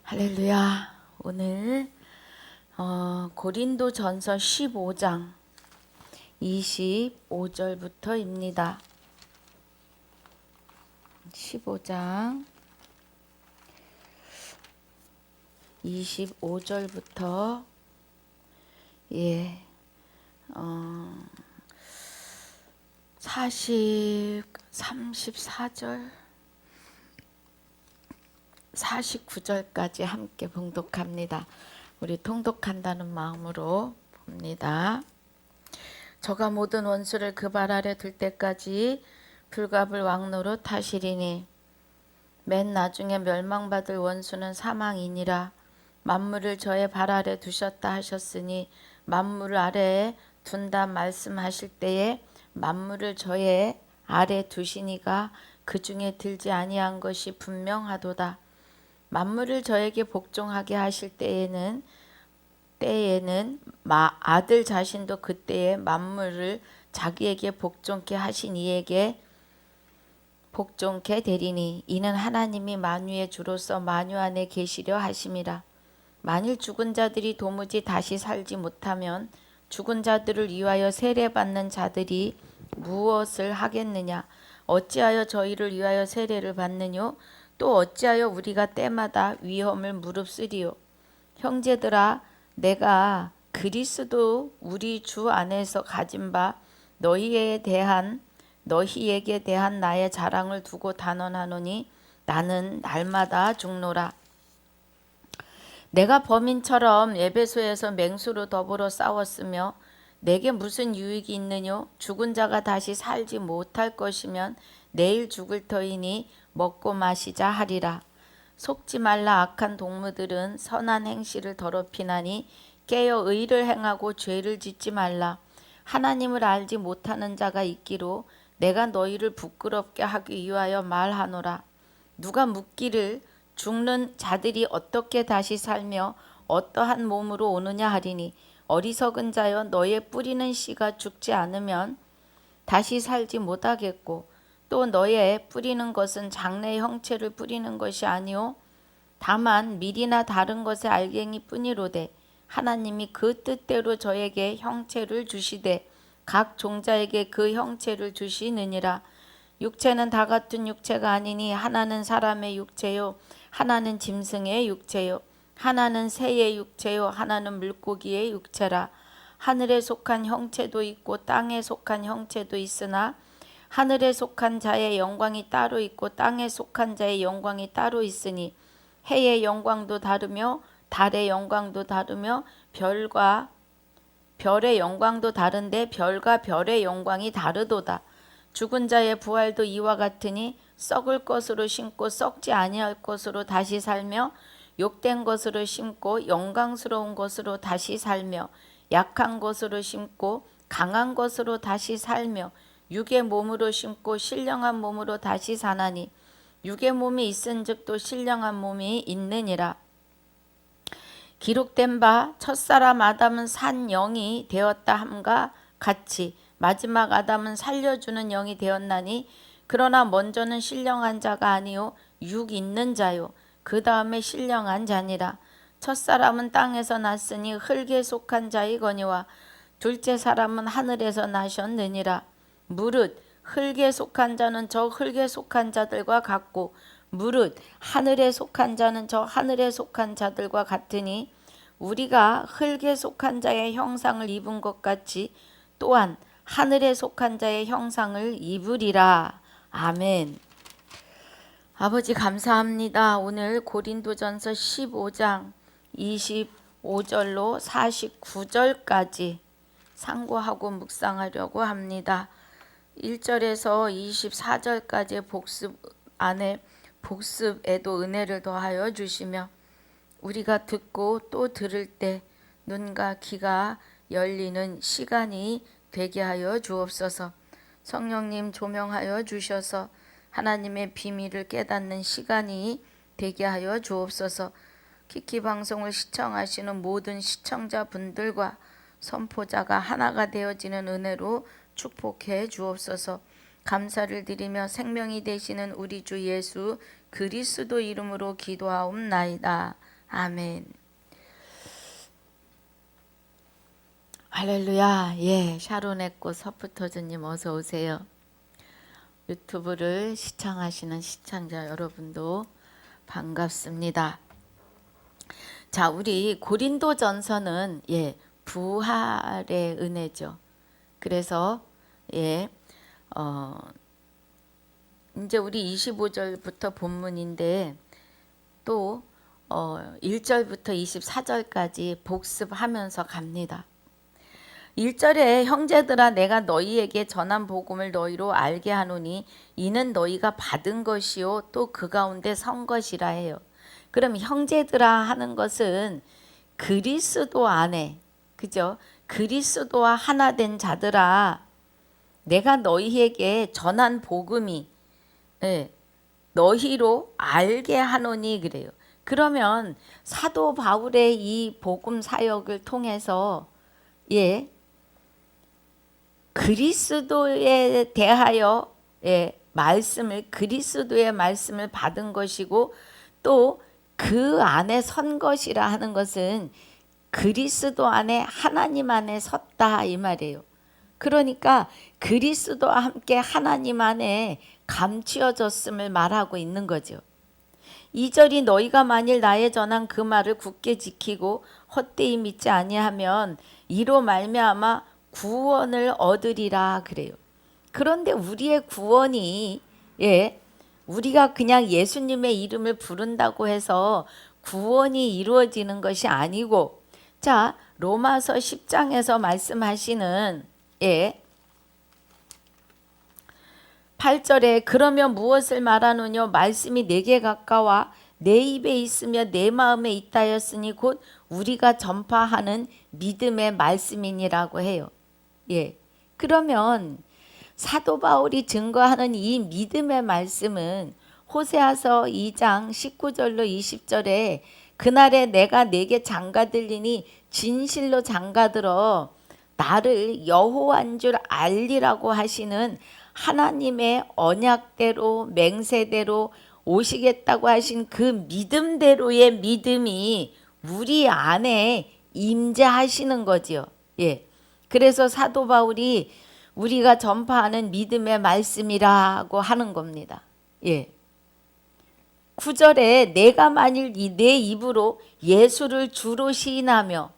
할렐루야. 오늘 고린도전서 15장 25절부터입니다. 15장 25절부터 34절 49절까지 함께 봉독합니다. 우리 통독한다는 마음으로 봅니다. 저가 모든 원수를 그 발 아래 둘 때까지 불갑을 왕노릇 하시리니 맨 나중에 멸망받을 원수는 사망이니라. 만물을 저의 발 아래 두셨다 하셨으니 만물 아래에 둔다 말씀하실 때에 만물을 저의 아래 두시니가 그 중에 들지 아니한 것이 분명하도다. 만물을 저에게 복종하게 하실 때에는 아들 자신도 그때에 만물을 자기에게 복종케 하신 이에게 복종케 되리니 이는 하나님이 만유의 주로서 만유 안에 계시려 하심이라. 만일 죽은 자들이 도무지 다시 살지 못하면 죽은 자들을 위하여 세례받는 자들이 무엇을 하겠느냐? 어찌하여 저희를 위하여 세례를 받느뇨? 또 어찌하여 우리가 때마다 위험을 무릅쓰리요? 형제들아, 내가 그리스도 우리 주 안에서 가진 바 너희에게 대한 나의 자랑을 두고 단언하노니 나는 날마다 죽노라. 내가 범인처럼 에베소에서 맹수로 더불어 싸웠으며 내게 무슨 유익이 있느뇨? 죽은 자가 다시 살지 못할 것이면 내일 죽을 터이니 먹고 마시자 하리라. 속지 말라. 악한 동무들은 선한 행실을 더럽히나니 깨어 의를 행하고 죄를 짓지 말라. 하나님을 알지 못하는 자가 있기로 내가 너희를 부끄럽게 하기 위하여 말하노라. 누가 묻기를 죽는 자들이 어떻게 다시 살며 어떠한 몸으로 오느냐 하리니 어리석은 자여, 너의 뿌리는 씨가 죽지 않으면 다시 살지 못하겠고 또 너의 뿌리는 것은 장래의 형체를 뿌리는 것이 아니오 다만 밀이나 다른 것의 알갱이 뿐이로되 하나님이 그 뜻대로 저에게 형체를 주시되 각 종자에게 그 형체를 주시느니라. 육체는 다 같은 육체가 아니니 하나는 사람의 육체요 하나는 짐승의 육체요 하나는 새의 육체요 하나는 물고기의 육체라. 하늘에 속한 형체도 있고 땅에 속한 형체도 있으나 하늘에 속한 자의 영광이 따로 있고 땅에 속한 자의 영광이 따로 있으니 해의 영광도 다르며 달의 영광도 다르며 별과 별의 영광도 다른데 별과 별의 영광이 다르도다. 죽은 자의 부활도 이와 같으니 썩을 것으로 심고 썩지 아니할 것으로 다시 살며 욕된 것으로 심고 영광스러운 것으로 다시 살며 약한 것으로 심고 강한 것으로 다시 살며 육의 몸으로 심고 신령한 몸으로 다시 사나니 육의 몸이 있은즉 또 신령한 몸이 있느니라. 기록된 바 첫사람 아담은 산 영이 되었다 함과 같이 마지막 아담은 살려주는 영이 되었나니 그러나 먼저는 신령한 자가 아니요 육 있는 자요 그 다음에 신령한 자니라. 첫사람은 땅에서 났으니 흙에 속한 자이거니와 둘째 사람은 하늘에서 나셨느니라. 무릇 흙에 속한 자는 저 흙에 속한 자들과 같고 무릇 하늘에 속한 자는 저 하늘에 속한 자들과 같으니 우리가 흙에 속한 자의 형상을 입은 것 같이 또한 하늘에 속한 자의 형상을 입으리라. 아멘. 아버지 감사합니다. 오늘 고린도전서 15장 25절로 49절까지 상고하고 묵상하려고 합니다. 1절에서 24절까지의 복습에도 은혜를 더하여 주시며 우리가 듣고 또 들을 때 눈과 귀가 열리는 시간이 되게 하여 주옵소서. 성령님 조명하여 주셔서 하나님의 비밀을 깨닫는 시간이 되게 하여 주옵소서. 키키 방송을 시청하시는 모든 시청자분들과 선포자가 하나가 되어지는 은혜로 축복해 주옵소서. 감사를 드리며 생명이 되시는 우리 주 예수 그리스도 이름으로 기도하옵나이다. 아멘. 할렐루야. 예, 샤론의 꽃 서프터즈님 어서 오세요. 유튜브를 시청하시는 시청자 여러분도 반갑습니다. 자, 우리 고린도전서는 부활의 은혜죠. 그래서 이제 우리 25절부터 본문인데 또 1절부터 24절까지 복습하면서 갑니다. 1절에 형제들아 내가 너희에게 전한 복음을 너희로 알게 하노니 이는 너희가 받은 것이요 또 그 가운데 선 것이라 해요. 그럼 형제들아 하는 것은 그리스도 안에, 그죠? 그리스도와 하나 된 자들아 내가 너희에게 전한 복음이 너희로 알게 하노니 그래요. 그러면 사도 바울의 이 복음 사역을 통해서 그리스도에 대하여 그리스도의 말씀을 받은 것이고 또 그 안에 선 것이라 하는 것은 그리스도 안에 하나님 안에 섰다 이 말이에요. 그러니까 그리스도와 함께 하나님 안에 감추어졌음을 말하고 있는 거죠. 2절이 너희가 만일 나의 전한 그 말을 굳게 지키고 헛되이 믿지 아니하면 이로 말미암아 구원을 얻으리라 그래요. 그런데 우리의 구원이 우리가 그냥 예수님의 이름을 부른다고 해서 구원이 이루어지는 것이 아니고 자 로마서 10장에서 말씀하시는 8절에 그러면 무엇을 말하느냐 말씀이 내게 가까워 내 입에 있으며 내 마음에 있다 하였으니 곧 우리가 전파하는 믿음의 말씀이니라고 해요. 그러면 사도 바울이 증거하는 이 믿음의 말씀은 호세아서 2장 19절로 20절에 그날에 내가 내게 장가들리니 진실로 장가들어 나를 여호와인 줄 알리라고 하시는 하나님의 언약대로 맹세대로 오시겠다고 하신 그 믿음대로의 믿음이 우리 안에 임재하시는 거지요. 그래서 사도 바울이 우리가 전파하는 믿음의 말씀이라고 하는 겁니다. 9절에 내가 만일 내 입으로 예수를 주로 시인하며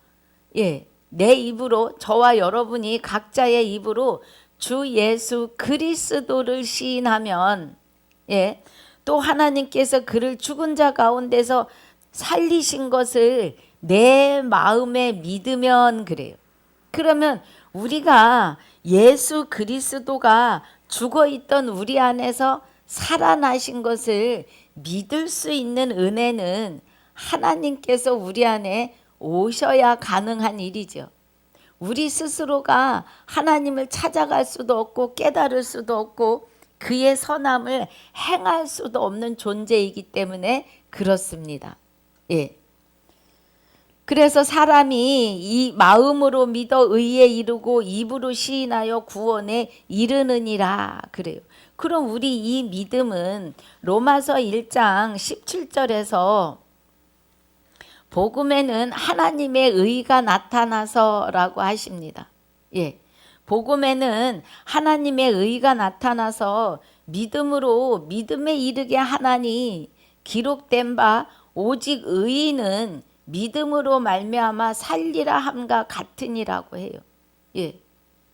내 입으로 저와 여러분이 각자의 입으로 주 예수 그리스도를 시인하면 또 하나님께서 그를 죽은 자 가운데서 살리신 것을 내 마음에 믿으면 그래요. 그러면 우리가 예수 그리스도가 죽어있던 우리 안에서 살아나신 것을 믿을 수 있는 은혜는 하나님께서 우리 안에 오셔야 가능한 일이죠. 우리 스스로가 하나님을 찾아갈 수도 없고 깨달을 수도 없고 그의 선함을 행할 수도 없는 존재이기 때문에 그렇습니다. 그래서 사람이 이 마음으로 믿어 의에 이르고 입으로 시인하여 구원에 이르느니라 그래요. 그럼 우리 이 믿음은 로마서 1장 17절에서 복음에는 하나님의 의가 나타나서라고 하십니다. 복음에는 하나님의 의가 나타나서 믿음으로 믿음에 이르게 하나니 기록된 바 오직 의인은 믿음으로 말미암아 살리라 함과 같으니라고 해요.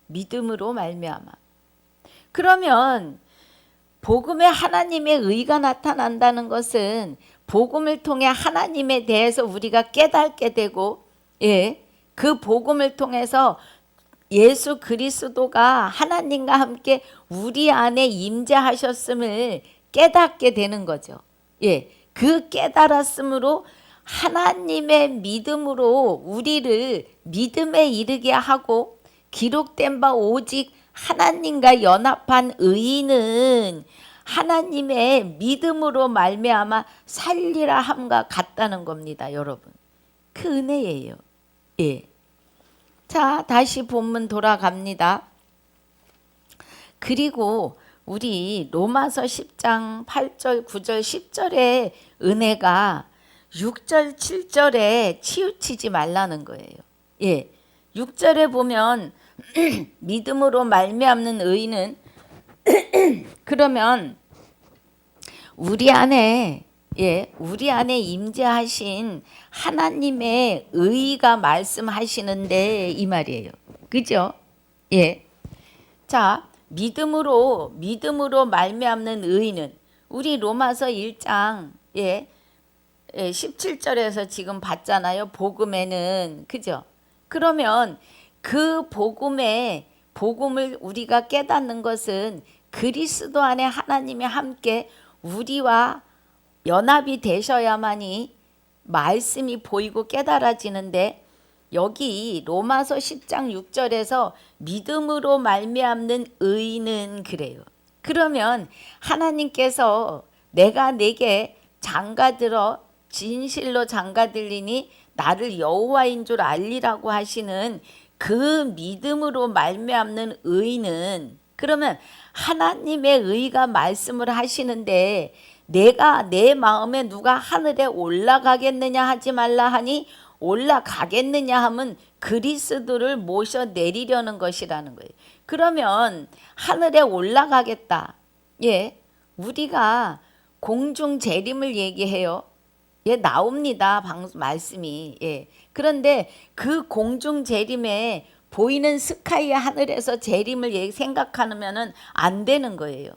믿음으로 말미암아. 그러면 복음에 하나님의 의가 나타난다는 것은 복음을 통해 하나님에 대해서 우리가 깨닫게 되고 그 복음을 통해서 예수 그리스도가 하나님과 함께 우리 안에 임재하셨음을 깨닫게 되는 거죠. 그 깨달았으므로 하나님의 믿음으로 우리를 믿음에 이르게 하고 기록된 바 오직 하나님과 연합한 의인은 하나님의 믿음으로 말미암아 살리라 함과 같다는 겁니다, 여러분. 그 은혜예요. 자, 다시 본문 돌아갑니다. 그리고 우리 로마서 10장 8절, 9절, 10절의 은혜가 6절, 7절에 치우치지 말라는 거예요. 예. 6절에 보면 믿음으로 말미암는 의는 그러면 우리 안에 우리 안에 임재하신 하나님의 의가 말씀하시는데 이 말이에요. 그죠? 예. 자, 믿음으로 말미암는 의는 우리 로마서 1장 17절에서 지금 봤잖아요. 복음에는 그죠? 그러면 그 복음을 우리가 깨닫는 것은 그리스도 안에 하나님이 함께 우리와 연합이 되셔야만이 말씀이 보이고 깨달아지는데 여기 로마서 10장 6절에서 믿음으로 말미암는 의는 그래요. 그러면 하나님께서 내가 내게 장가들어 진실로 장가들리니 나를 여호와인 줄 알리라고 하시는 그 믿음으로 말미암는 의는 그러면 하나님의 의가 말씀을 하시는데 내가 내 마음에 누가 하늘에 올라가겠느냐 하지 말라 하니 올라가겠느냐 하면 그리스도를 모셔 내리려는 것이라는 거예요. 그러면 하늘에 올라가겠다. 우리가 공중 재림을 얘기해요. 나옵니다. 말씀이. 그런데 그 공중 재림에 보이는 스카이 하늘에서 재림을 생각하면은 안 되는 거예요.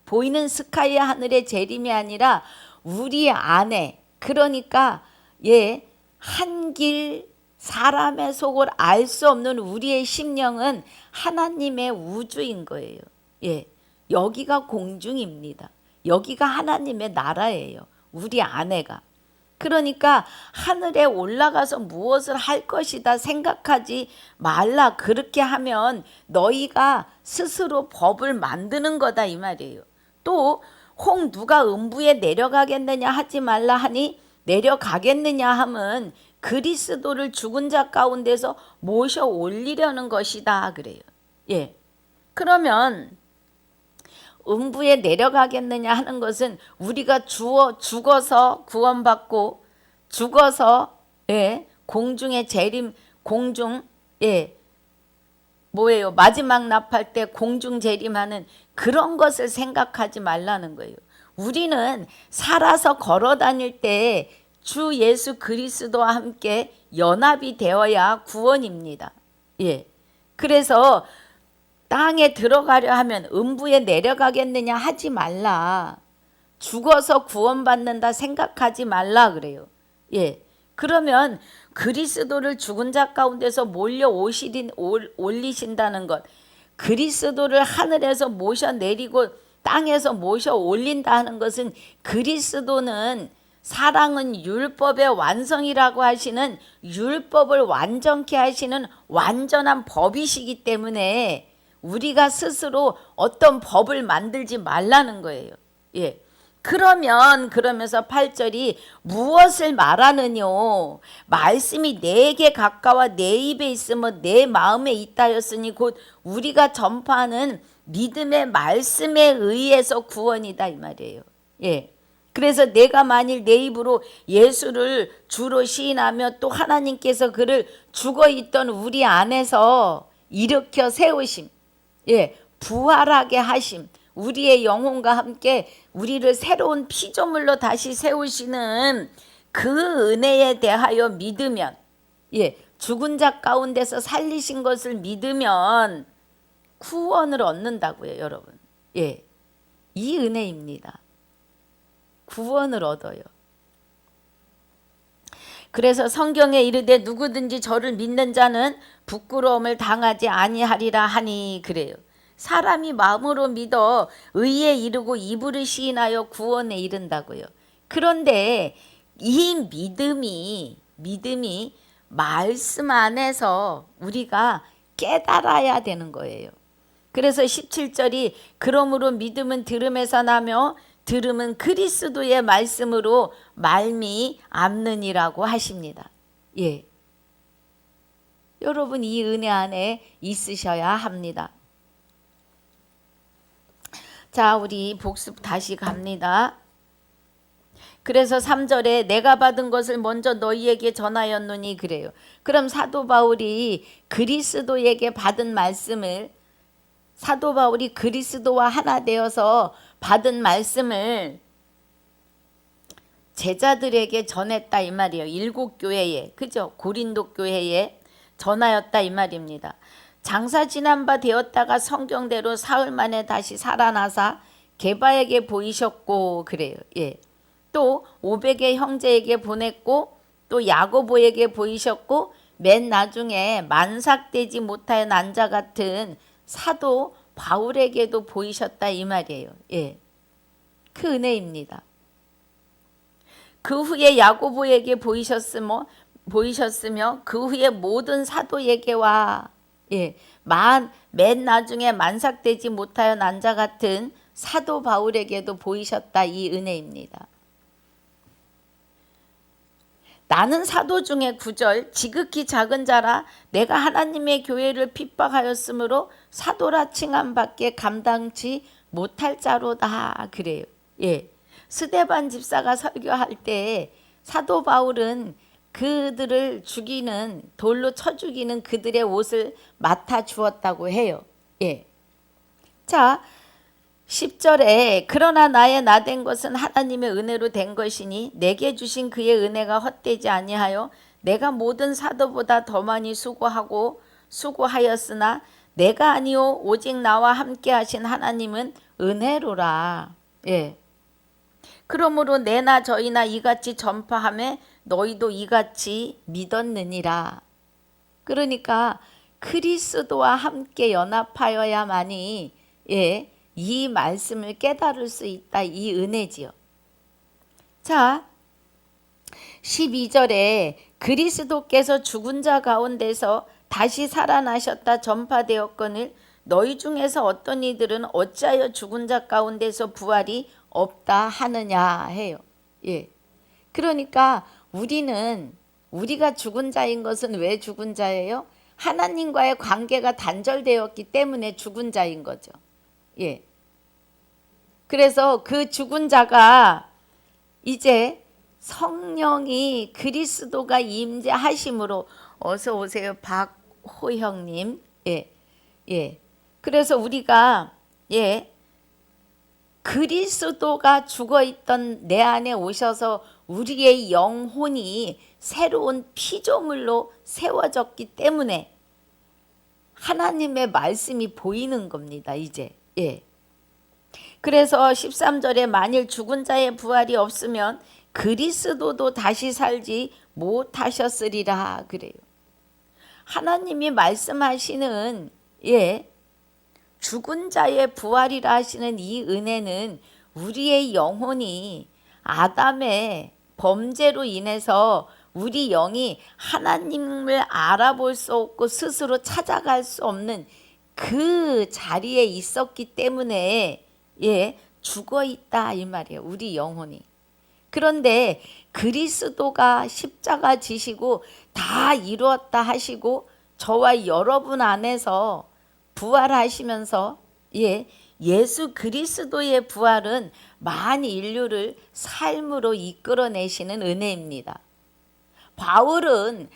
보이는 스카이 하늘의 재림이 아니라 우리 안에 그러니까 한길 사람의 속을 알 수 없는 우리의 심령은 하나님의 우주인 거예요. 여기가 공중입니다. 여기가 하나님의 나라예요. 우리 안에가. 그러니까 하늘에 올라가서 무엇을 할 것이다 생각하지 말라. 그렇게 하면 너희가 스스로 법을 만드는 거다 이 말이에요. 또 혹 누가 음부에 내려가겠느냐 하지 말라 하니 내려가겠느냐 하면 그리스도를 죽은 자 가운데서 모셔 올리려는 것이다 그래요. 그러면 음부에 내려가겠느냐 하는 것은 우리가 죽어서 구원받고 죽어서 공중의 재림 공중 뭐예요? 마지막 납할 때 공중 재림하는 그런 것을 생각하지 말라는 거예요. 우리는 살아서 걸어 다닐 때 주 예수 그리스도와 함께 연합이 되어야 구원입니다. 그래서 땅에 들어가려 하면 음부에 내려가겠느냐 하지 말라. 죽어서 구원받는다 생각하지 말라 그래요. 그러면 그리스도를 죽은 자 가운데서 몰려 올리신다는 것, 그리스도를 하늘에서 모셔 내리고 땅에서 모셔 올린다 하는 것은 그리스도는 사랑은 율법의 완성이라고 하시는 율법을 완전케 하시는 완전한 법이시기 때문에 우리가 스스로 어떤 법을 만들지 말라는 거예요. 그러면서 8절이 무엇을 말하느뇨? 말씀이 내게 가까워 내 입에 있으며 내 마음에 있다였으니 곧 우리가 전파하는 믿음의 말씀에 의해서 구원이다 이 말이에요. 그래서 내가 만일 내 입으로 예수를 주로 시인하며 또 하나님께서 그를 죽어있던 우리 안에서 일으켜 세우심, 부활하게 하심, 우리의 영혼과 함께 우리를 새로운 피조물로 다시 세우시는 그 은혜에 대하여 믿으면, 죽은 자 가운데서 살리신 것을 믿으면 구원을 얻는다고요, 여러분. 이 은혜입니다. 구원을 얻어요. 그래서 성경에 이르되 누구든지 저를 믿는 자는 부끄러움을 당하지 아니하리라 하니 그래요. 사람이 마음으로 믿어 의에 이르고 입으로 시인하여 구원에 이른다고요. 그런데 이 믿음이 말씀 안에서 우리가 깨달아야 되는 거예요. 그래서 17절이 그러므로 믿음은 들음에서 나며 들음은 그리스도의 말씀으로 말미암느니라고 하십니다. 여러분 이 은혜 안에 있으셔야 합니다. 자, 우리 복습 다시 갑니다. 그래서 3절에 내가 받은 것을 먼저 너희에게 전하였노니 그래요. 그럼 사도 바울이 그리스도에게 받은 말씀을, 사도 바울이 그리스도와 하나 되어서 받은 말씀을 제자들에게 전했다 이 말이에요. 7교회에, 그죠? 고린도 교회에 전하였다 이 말입니다. 장사 지난 바 되었다가 성경대로 사흘 만에 다시 살아나사 게바에게 보이셨고 그래요. 예. 또 500의 형제에게 보냈고 또 야고보에게 보이셨고 맨 나중에 만삭되지 못하여 난 자 같은 사도 바울에게도 보이셨다 이 말이에요. 예. 그 은혜입니다. 그 후에 야고보에게 보이셨으며 그 후에 모든 사도에게와 예, 맨 나중에 만삭되지 못하여 난 자 같은 사도 바울에게도 보이셨다 이 은혜입니다. 나는 사도 중에 9절 지극히 작은 자라 내가 하나님의 교회를 핍박하였으므로 사도라 칭함 밖에 감당치 못할 자로다 그래요. 예. 스데반 집사가 설교할 때 사도 바울은 그들을 죽이는 돌로 쳐 죽이는 그들의 옷을 맡아 주었다고 해요. 예. 자, 10절에 그러나 나의 나된 것은 하나님의 은혜로 된 것이니 내게 주신 그의 은혜가 헛되지 아니하여 내가 모든 사도보다 더 많이 수고하였으나 내가 아니요 오직 나와 함께 하신 하나님은 은혜로라. 예. 그러므로 내나 저희나 이같이 전파하며 너희도 이같이 믿었느니라. 그러니까 그리스도와 함께 연합하여야만이 예, 이 말씀을 깨달을 수 있다 이 은혜지요. 자, 12절에 그리스도께서 죽은 자 가운데서 다시 살아나셨다 전파되었거늘 너희 중에서 어떤 이들은 어찌하여 죽은 자 가운데서 부활이 없다 하느냐 해요. 예. 그러니까 우리가 죽은 자인 것은 왜 죽은 자예요? 하나님과의 관계가 단절되었기 때문에 죽은 자인 거죠. 예. 그래서 그 죽은 자가 이제 성령이 그리스도가 임재하심으로 어서 오세요 박호형님. 예. 예. 그래서 우리가 예. 그리스도가 죽어있던 내 안에 오셔서 우리의 영혼이 새로운 피조물로 세워졌기 때문에 하나님의 말씀이 보이는 겁니다. 이제 예. 그래서 13절에 만일 죽은 자의 부활이 없으면 그리스도도 다시 살지 못하셨으리라 그래요. 하나님이 말씀하시는 예. 죽은 자의 부활이라 하시는 이 은혜는 우리의 영혼이 아담의 범죄로 인해서 우리 영이 하나님을 알아볼 수 없고 스스로 찾아갈 수 없는 그 자리에 있었기 때문에 예, 죽어 있다 이 말이에요. 우리 영혼이. 그런데 그리스도가 십자가 지시고 다 이루었다 하시고 저와 여러분 안에서 부활하시면서 예, 예수 그리스도의 부활은 만 인류를 삶으로 이끌어내시는 은혜입니다. 바울이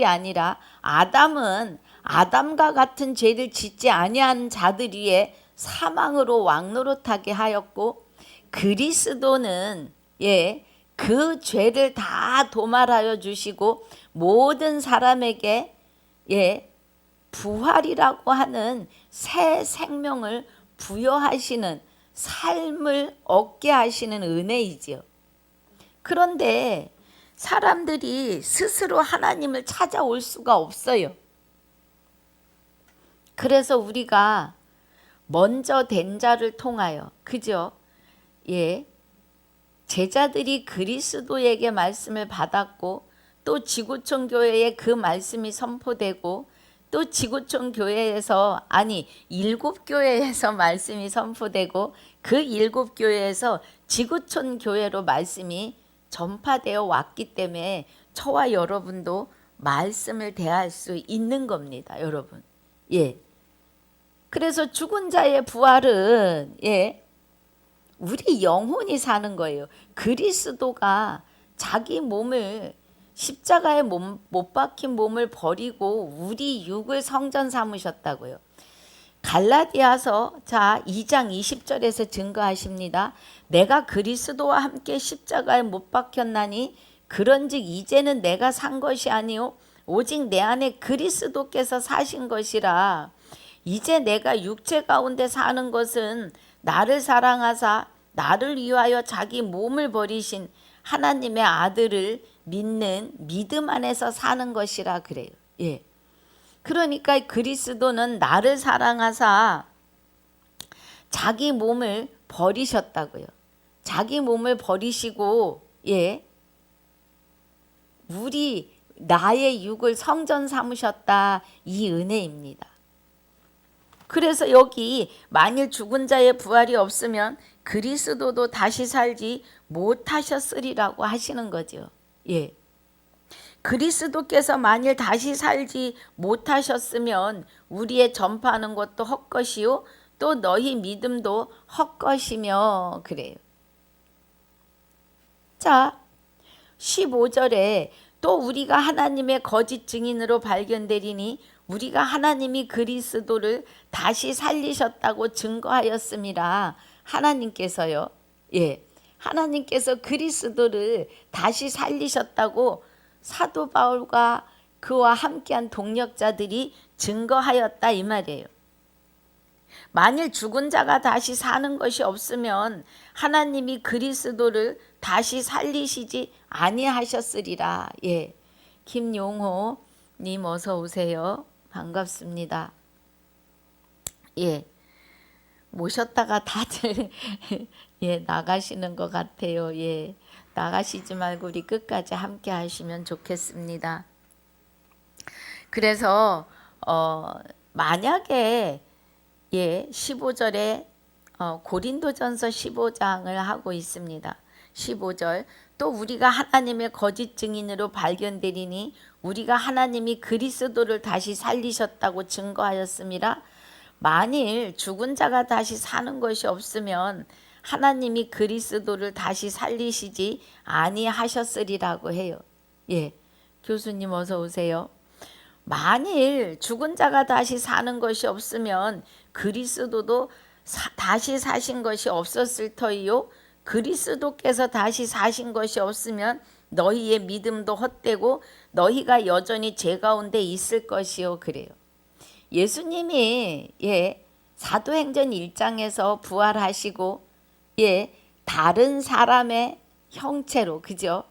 아니라 아담은 아담과 같은 죄를 짓지 아니한 자들 위에 사망으로 왕노릇하게 하였고 그리스도는 예, 그 죄를 다 도말하여 주시고 모든 사람에게 예, 부활이라고 하는 새 생명을 부여하시는 삶을 얻게 하시는 은혜이지요. 그런데 사람들이 스스로 하나님을 찾아올 수가 없어요. 그래서 우리가 먼저 된 자를 통하여 그죠? 예. 제자들이 그리스도에게 말씀을 받았고 또 지구촌 교회에 그 말씀이 선포되고 또 지구촌 교회에서 7교회에서 말씀이 선포되고 그 7교회에서 지구촌 교회로 말씀이 전파되어 왔기 때문에 저와 여러분도 말씀을 대할 수 있는 겁니다. 여러분. 예. 그래서 죽은 자의 부활은 예. 우리 영혼이 사는 거예요. 그리스도가 자기 몸을 십자가에 못 박힌 몸을 버리고 우리 육을 성전 삼으셨다고요. 갈라디아서 2장 20절에서 증거하십니다. 내가 그리스도와 함께 십자가에 못 박혔나니 그런즉 이제는 내가 산 것이 아니요 오직 내 안에 그리스도께서 사신 것이라. 이제 내가 육체 가운데 사는 것은 나를 사랑하사 나를 위하여 자기 몸을 버리신 하나님의 아들을 믿는 믿음 안에서 사는 것이라 그래요. 예. 그러니까 그리스도는 나를 사랑하사 자기 몸을 버리셨다고요. 자기 몸을 버리시고 나의 육을 성전 삼으셨다. 이 은혜입니다. 그래서 여기 만일 죽은 자의 부활이 없으면 그리스도도 다시 살지 못하셨으리라고 하시는 거죠. 예. 그리스도께서 만일 다시 살지 못하셨으면 우리의 전파하는 것도 헛것이요 또 너희 믿음도 헛것이며 그래요. 15절에 또 우리가 하나님의 거짓 증인으로 발견되리니 우리가 하나님이 그리스도를 다시 살리셨다고 증거하였음이라. 하나님께서요. 하나님께서 그리스도를 다시 살리셨다고 사도 바울과 그와 함께한 동력자들이 증거하였다 이 말이에요. 만일 죽은 자가 다시 사는 것이 없으면 하나님이 그리스도를 다시 살리시지 아니하셨으리라. 김용호 님 어서 오세요. 반갑습니다. 모셨다가 다들 나가시는 것 같아요. 나가시지 말고 우리 끝까지 함께 하시면 좋겠습니다. 그래서 만약에 15절에 고린도전서 15장을 하고 있습니다. 15절 또 우리가 하나님의 거짓 증인으로 발견되리니 우리가 하나님이 그리스도를 다시 살리셨다고 증거하였음이라. 만일 죽은 자가 다시 사는 것이 없으면 하나님이 그리스도를 다시 살리시지 아니하셨으리라고 해요. 교수님 어서 오세요. 만일 죽은 자가 다시 사는 것이 없으면 그리스도도 다시 사신 것이 없었을 터이요 그리스도께서 다시 사신 것이 없으면 너희의 믿음도 헛되고 너희가 여전히 죄 가운데 있을 것이요 그래요. 예수님이 사도행전 1장에서 부활하시고 다른 사람의 형체로 그죠?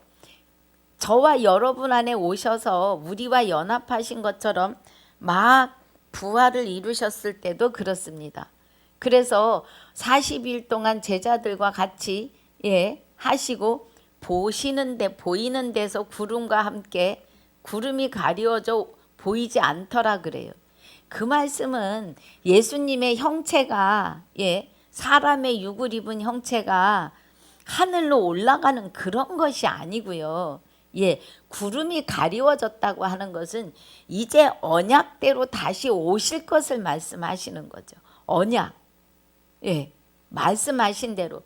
저와 여러분 안에 오셔서 우리와 연합하신 것처럼 막 부활을 이루셨을 때도 그렇습니다. 그래서 40일 동안 제자들과 같이 하시고 보이는 데서 구름과 함께 구름이 가리워져 보이지 않더라 그래요. 그 말씀은 예수님의 형체가 사람의 육을 입은 형체가 하늘로 올라가는 그런 것이 아니고요. 구름이 가리워졌다고 하는 것은 이제 언약대로 다시 오실 것을 말씀하시는 거죠. 언약. 말씀하신 대로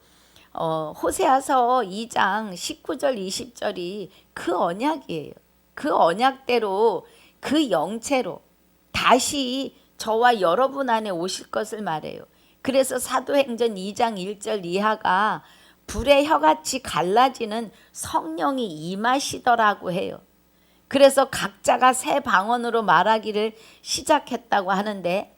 호세아서 2장 19절 20절이 그 언약이에요. 그 언약대로 그 영체로 다시 저와 여러분 안에 오실 것을 말해요. 그래서 사도행전 2장 1절 이하가 불의 혀같이 갈라지는 성령이 임하시더라고 해요. 그래서 각자가 새 방언으로 말하기를 시작했다고 하는데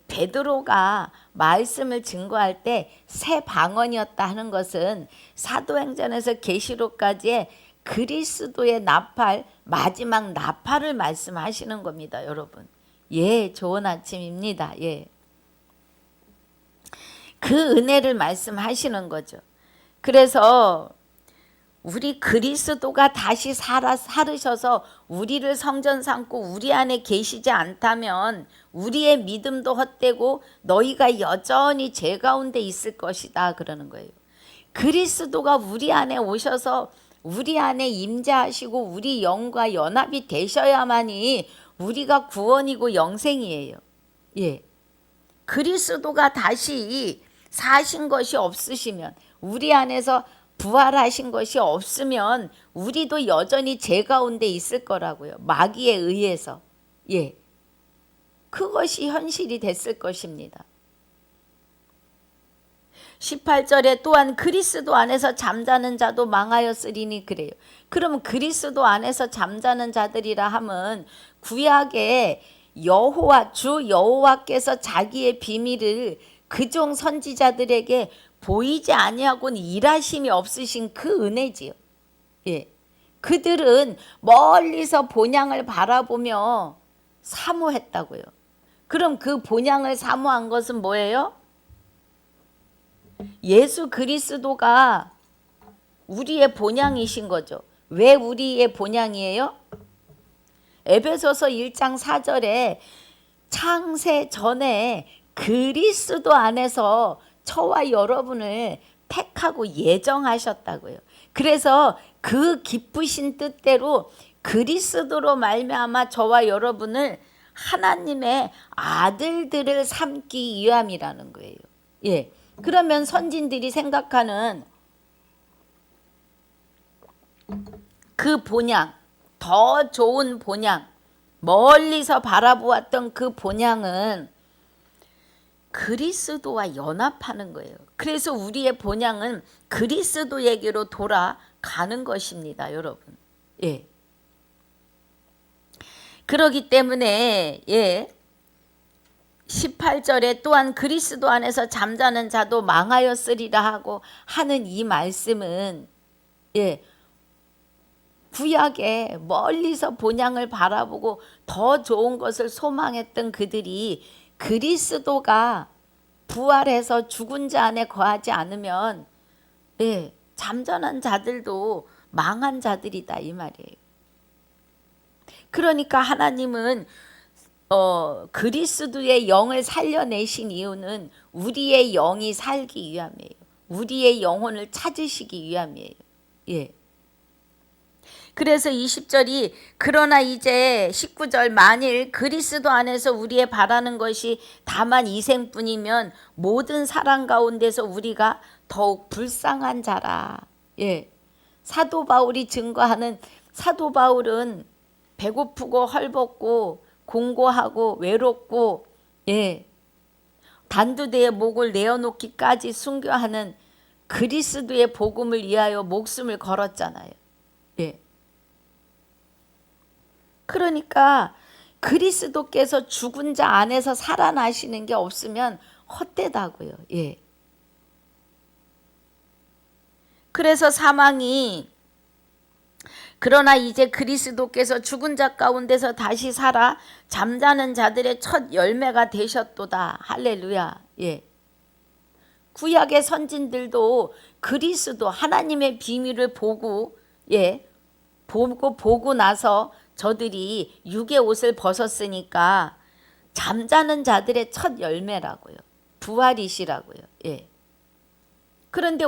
베드로가 말씀을 증거할 때 새 방언이었다 하는 것은 사도행전에서 계시록까지의 그리스도의 나팔 마지막 나팔을 말씀하시는 겁니다. 여러분 좋은 아침입니다. 그 은혜를 말씀하시는 거죠. 그래서 우리 그리스도가 다시 살으셔서 우리를 성전 삼고 우리 안에 계시지 않다면 우리의 믿음도 헛되고 너희가 여전히 죄 가운데 있을 것이다 그러는 거예요. 그리스도가 우리 안에 오셔서 우리 안에 임재하시고 우리 영과 연합이 되셔야만이 우리가 구원이고 영생이에요. 그리스도가 다시 사신 것이 없으시면, 우리 안에서 부활하신 것이 없으면 우리도 여전히 죄 가운데 있을 거라고요. 마귀에 의해서. 예. 그것이 현실이 됐을 것입니다. 18절에 또한 그리스도 안에서 잠자는 자도 망하였으리니 그래요. 그럼 그리스도 안에서 잠자는 자들이라 함은 구약에 여호와 주 여호와께서 자기의 비밀을 그종 선지자들에게 보이지 아니하고는 일하심이 없으신 그 은혜지요. 예. 그들은 멀리서 본향을 바라보며 사모했다고요. 그럼 그 본향을 사모한 것은 뭐예요? 예수 그리스도가 우리의 본향이신 거죠. 왜 우리의 본향이에요? 에베소서 1장 4절에 창세 전에 그리스도 안에서 저와 여러분을 택하고 예정하셨다고요. 그래서 그 기쁘신 뜻대로 그리스도로 말미암아 저와 여러분을 하나님의 아들들을 삼기 위함이라는 거예요. 예. 그러면 선진들이 생각하는 그 본향, 더 좋은 본향, 멀리서 바라보았던 그 본향은 그리스도와 연합하는 거예요. 그래서 우리의 본향은 그리스도에게로 돌아가는 것입니다, 여러분. 예. 그러기 때문에 18절에 또한 그리스도 안에서 잠자는 자도 망하였으리라 하고 하는 이 말씀은 구약에 멀리서 본향을 바라보고 더 좋은 것을 소망했던 그들이 그리스도가 부활해서 죽은 자 안에 거하지 않으면 잠잠한 자들도 망한 자들이다 이 말이에요. 그러니까 하나님은 그리스도의 영을 살려내신 이유는 우리의 영이 살기 위함이에요. 우리의 영혼을 찾으시기 위함이에요. 예. 그래서 20절이 그러나 이제 19절 만일 그리스도 안에서 우리의 바라는 것이 다만 이생뿐이면 모든 사랑 가운데서 우리가 더욱 불쌍한 자라. 예. 사도 바울이 증거하는 사도 바울은 배고프고 헐벗고 공고하고 외롭고 단두대에 목을 내어놓기까지 순교하는 그리스도의 복음을 위하여 목숨을 걸었잖아요. 예. 그러니까 그리스도께서 죽은 자 안에서 살아나시는 게 없으면 헛되다고요. 예. 그래서 사망이 그러나 이제 그리스도께서 죽은 자 가운데서 다시 살아 잠자는 자들의 첫 열매가 되셨도다. 할렐루야. 예. 구약의 선진들도 그리스도 하나님의 비밀을 보고 보고 나서 저들이 육의 옷을 벗었으니까 잠자는 자들의 첫 열매라고요. 부활이시라고요. 예. 그런데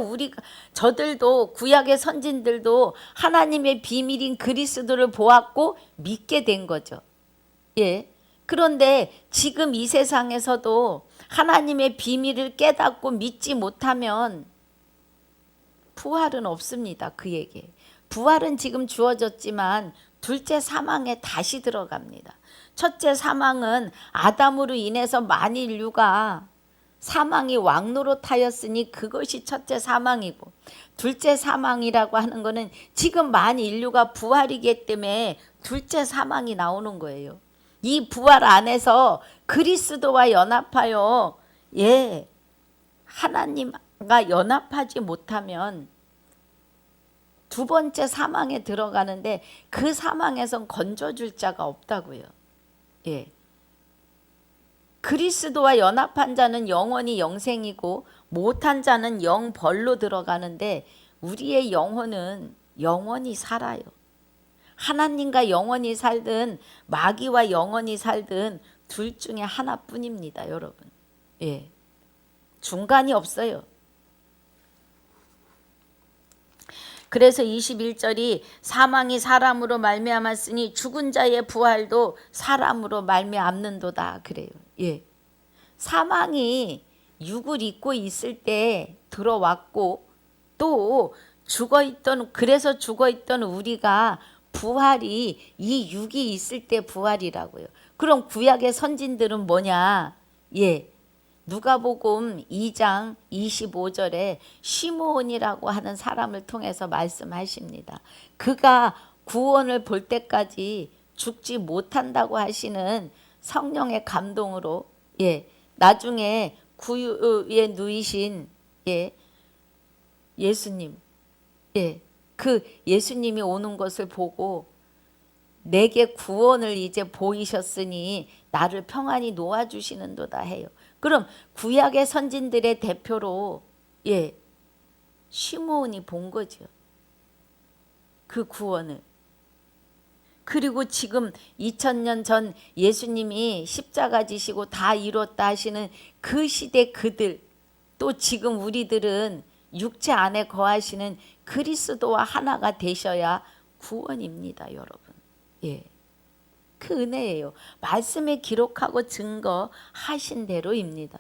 저들도 구약의 선진들도 하나님의 비밀인 그리스도를 보았고 믿게 된 거죠. 예. 그런데 지금 이 세상에서도 하나님의 비밀을 깨닫고 믿지 못하면 부활은 없습니다. 그에게. 부활은 지금 주어졌지만 둘째 사망에 다시 들어갑니다. 첫째 사망은 아담으로 인해서 만인류가 사망이 왕노릇하였으니 그것이 첫째 사망이고, 둘째 사망이라고 하는 거는 지금 만인류가 부활이기 때문에 둘째 사망이 나오는 거예요. 이 부활 안에서 그리스도와 연합하여 하나님과 연합하지 못하면 두 번째 사망에 들어가는데 그 사망에선 건져줄 자가 없다고요. 예. 그리스도와 연합한 자는 영원히 영생이고 못한 자는 영벌로 들어가는데 우리의 영혼은 영원히 살아요. 하나님과 영원히 살든 마귀와 영원히 살든 둘 중에 하나뿐입니다, 여러분. 예. 중간이 없어요. 그래서 21절이 사망이 사람으로 말미암았으니 죽은 자의 부활도 사람으로 말미암는도다 그래요. 예. 사망이 육을 입고 있을 때 들어왔고 또 그래서 죽어있던 우리가 부활이 이 육이 있을 때 부활이라고요. 그럼 구약의 선진들은 뭐냐? 예. 누가복음 2장 25절에 시므온이라고 하는 사람을 통해서 말씀하십니다. 그가 구원을 볼 때까지 죽지 못한다고 하시는 성령의 감동으로 나중에 구유에 누이신 예수님 그 예수님이 오는 것을 보고 내게 구원을 이제 보이셨으니 나를 평안히 놓아주시는도다 해요. 그럼 구약의 선진들의 대표로 시므온이 본 거죠. 그 구원을. 그리고 지금 2000년 전 예수님이 십자가 지시고 다 이뤘다 하시는 그 시대 그들, 또 지금 우리들은 육체 안에 거하시는 그리스도와 하나가 되셔야 구원입니다, 여러분. 그 은혜예요. 말씀에 기록하고 증거하신 대로입니다.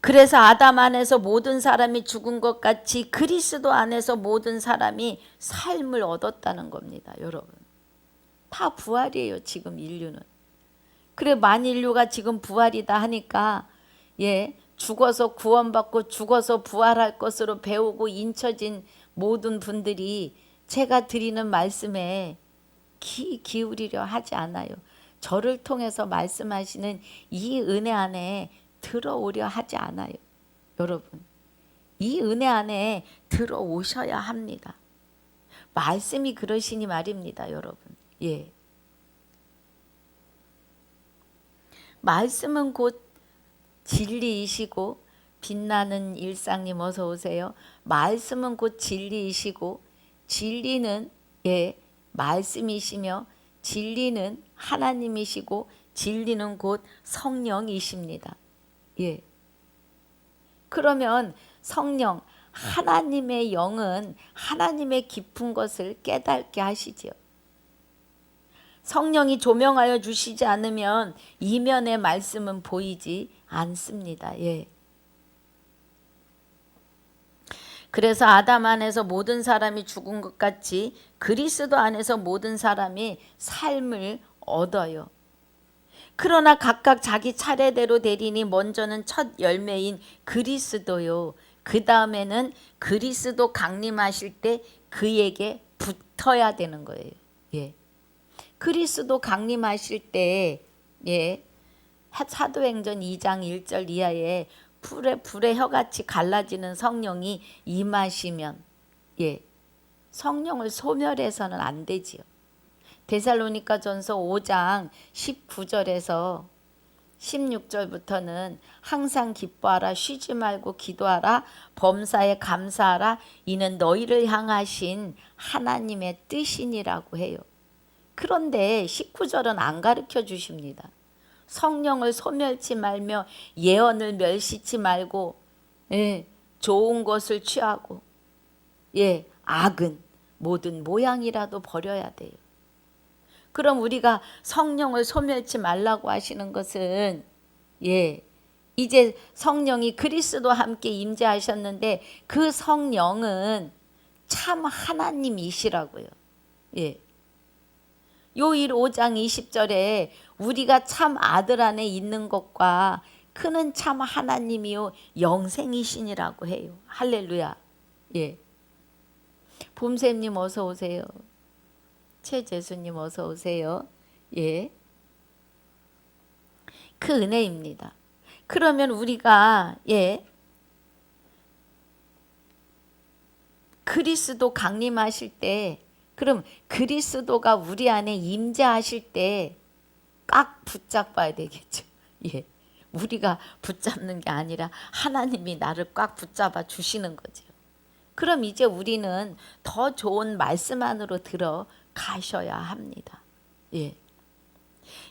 그래서 아담 안에서 모든 사람이 죽은 것 같이 그리스도 안에서 모든 사람이 삶을 얻었다는 겁니다, 여러분. 다 부활이에요, 지금 인류는. 그래 만인류가 지금 부활이다 하니까 죽어서 구원받고 죽어서 부활할 것으로 배우고 인쳐진 모든 분들이 제가 드리는 말씀에 귀 기울이려 하지 않아요. 저를 통해서 말씀하시는 이 은혜 안에 들어오려 하지 않아요. 여러분, 이 은혜 안에 들어오셔야 합니다. 말씀이 그러시니 말입니다, 여러분. 말씀은 곧 진리이시고, 빛나는 일상님 어서 오세요. 말씀은 곧 진리이시고, 진리는 말씀이시며, 진리는 하나님이시고, 진리는 곧 성령이십니다. 그러면 성령, 하나님의 영은 하나님의 깊은 것을 깨닫게 하시지요. 성령이 조명하여 주시지 않으면 이면의 말씀은 보이지 않습니다. 그래서 아담 안에서 모든 사람이 죽은 것 같이 그리스도 안에서 모든 사람이 삶을 얻어요. 그러나 각각 자기 차례대로 되리니 먼저는 첫 열매인 그리스도요. 그 다음에는 그리스도 강림하실 때 그에게 붙어야 되는 거예요. 그리스도 강림하실 때 사도행전 2장 1절 이하에 불의 혀같이 갈라지는 성령이 임하시면 성령을 소멸해서는 안 되지요. 데살로니가전서 5장 19절에서 16절부터는 항상 기뻐하라, 쉬지 말고 기도하라, 범사에 감사하라, 이는 너희를 향하신 하나님의 뜻이니라고 해요. 그런데 19절은 안 가르쳐 주십니다. 성령을 소멸치 말며 예언을 멸시치 말고 좋은 것을 취하고 악은 모든 모양이라도 버려야 돼요. 그럼 우리가 성령을 소멸치 말라고 하시는 것은 이제 성령이 그리스도와 함께 임재하셨는데 그 성령은 참 하나님이시라고요. 요일 5장 20절에 우리가 참 아들 안에 있는 것과 그는 참 하나님이요 영생이시니라고 해요. 할렐루야. 봄샘님 어서 오세요. 최재수님 어서 오세요. 그 은혜입니다. 그러면 우리가 그리스도 강림하실 때 그럼 그리스도가 우리 안에 임재하실 때 꽉 붙잡아야 되겠죠. 우리가 붙잡는 게 아니라 하나님이 나를 꽉 붙잡아 주시는 거죠. 그럼 이제 우리는 더 좋은 말씀 안으로 들어가셔야 합니다.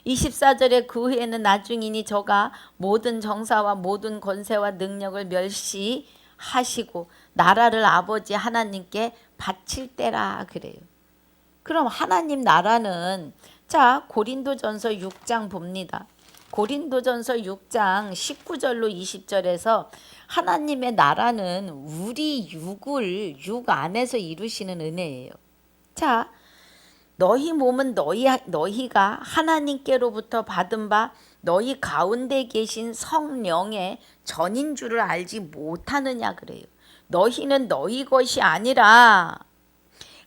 24절에 그 후에는 나중이니 저가 모든 정사와 모든 권세와 능력을 멸시하시고 나라를 아버지 하나님께 바칠 때라 그래요. 그럼 하나님 나라는 자 고린도전서 6장 봅니다. 고린도전서 6장 19절로 20절에서 하나님의 나라는 우리 육 안에서 이루시는 은혜예요. 자, 너희 몸은 너희가 하나님께로부터 받은 바 너희 가운데 계신 성령의 전인 줄을 알지 못하느냐 그래요. 너희는 너희 것이 아니라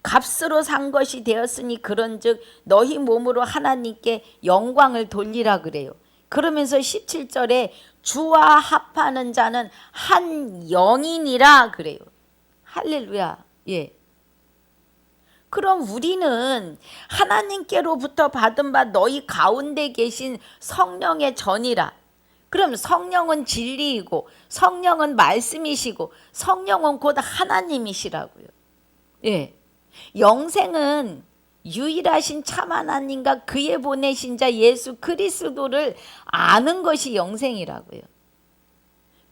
값으로 산 것이 되었으니 그런즉 너희 몸으로 하나님께 영광을 돌리라 그래요. 그러면서 17절에 주와 합하는 자는 한 영이니라 그래요. 할렐루야. 예. 그럼 우리는 하나님께로부터 받은 바 너희 가운데 계신 성령의 전이라. 그럼 성령은 진리이고 성령은 말씀이시고 성령은 곧 하나님이시라고요. 예. 영생은 유일하신 참 하나님과 그의 보내신 자 예수 그리스도를 아는 것이 영생이라고요.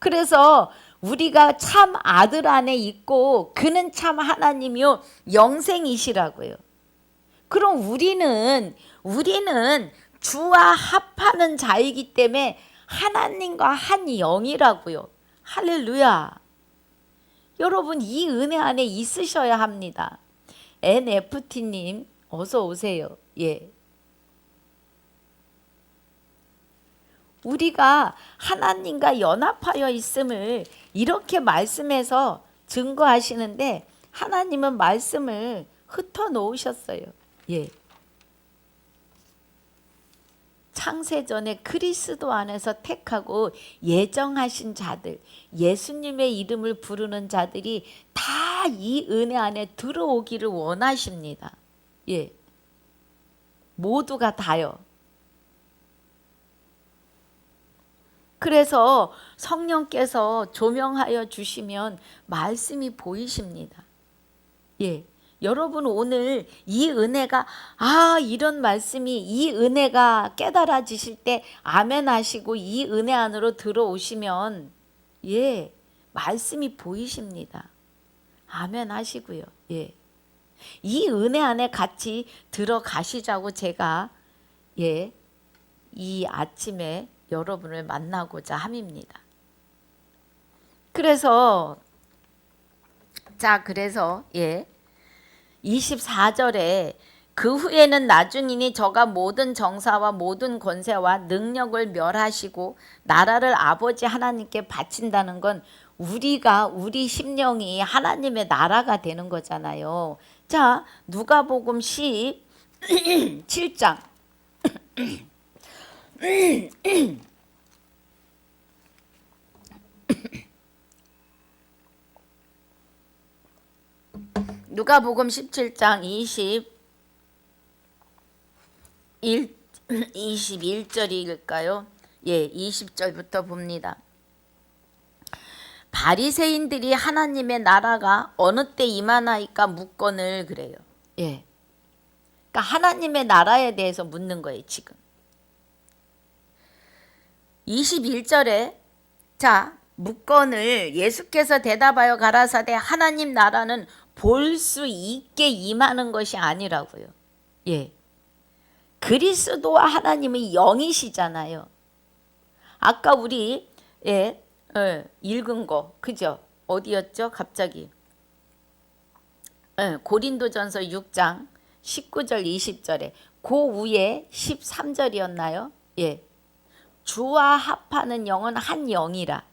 그래서 우리가 참 아들 안에 있고 그는 참 하나님이요 영생이시라고요. 그럼 우리는 주와 합하는 자이기 때문에 하나님과 한 영이라고요. 할렐루야. 여러분 이 은혜 안에 있으셔야 합니다. NFT님 어서 오세요. 예. 우리가 하나님과 연합하여 있음을 이렇게 말씀해서 증거하시는데 하나님은 말씀을 흩어놓으셨어요. 예. 창세전에 그리스도 안에서 택하고 예정하신 자들, 예수님의 이름을 부르는 자들이 다 이 은혜 안에 들어오기를 원하십니다. 예. 모두가 다요. 그래서 성령께서 조명하여 주시면 말씀이 보이십니다. 예. 여러분 오늘 이 은혜가 이런 말씀이 이 은혜가 깨달아지실 때 아멘 하시고 이 은혜 안으로 들어오시면 예. 말씀이 보이십니다. 아멘 하시고요. 예. 이 은혜 안에 같이 들어가시자고 제가 예. 이 아침에 여러분을 만나고자 함입니다. 그래서 예. 24절에 그 후에는 나중이니 저가 모든 정사와 모든 권세와 능력을 멸하시고 나라를 아버지 하나님께 바친다는 건 우리 심령이 하나님의 나라가 되는 거잖아요. 자, 누가복음 17장 누가복음 17장 21절일까요? 예, 20절부터 봅니다. 바리새인들이 하나님의 나라가 어느 때 임하나이까 묻거늘 그래요. 예. 그러니까 하나님의 나라에 대해서 묻는 거예요, 지금. 21절에 자, 묻거늘 예수께서 대답하여 가라사대 하나님 나라는 볼 수 있게 임하는 것이 아니라고요. 예. 그리스도와 하나님은 영이시잖아요. 아까 우리 읽은 거 그죠? 어디였죠? 갑자기 고린도전서 6장 19절 20절에 그 위에 13절이었나요? 예. 주와 합하는 영은 한 영이라.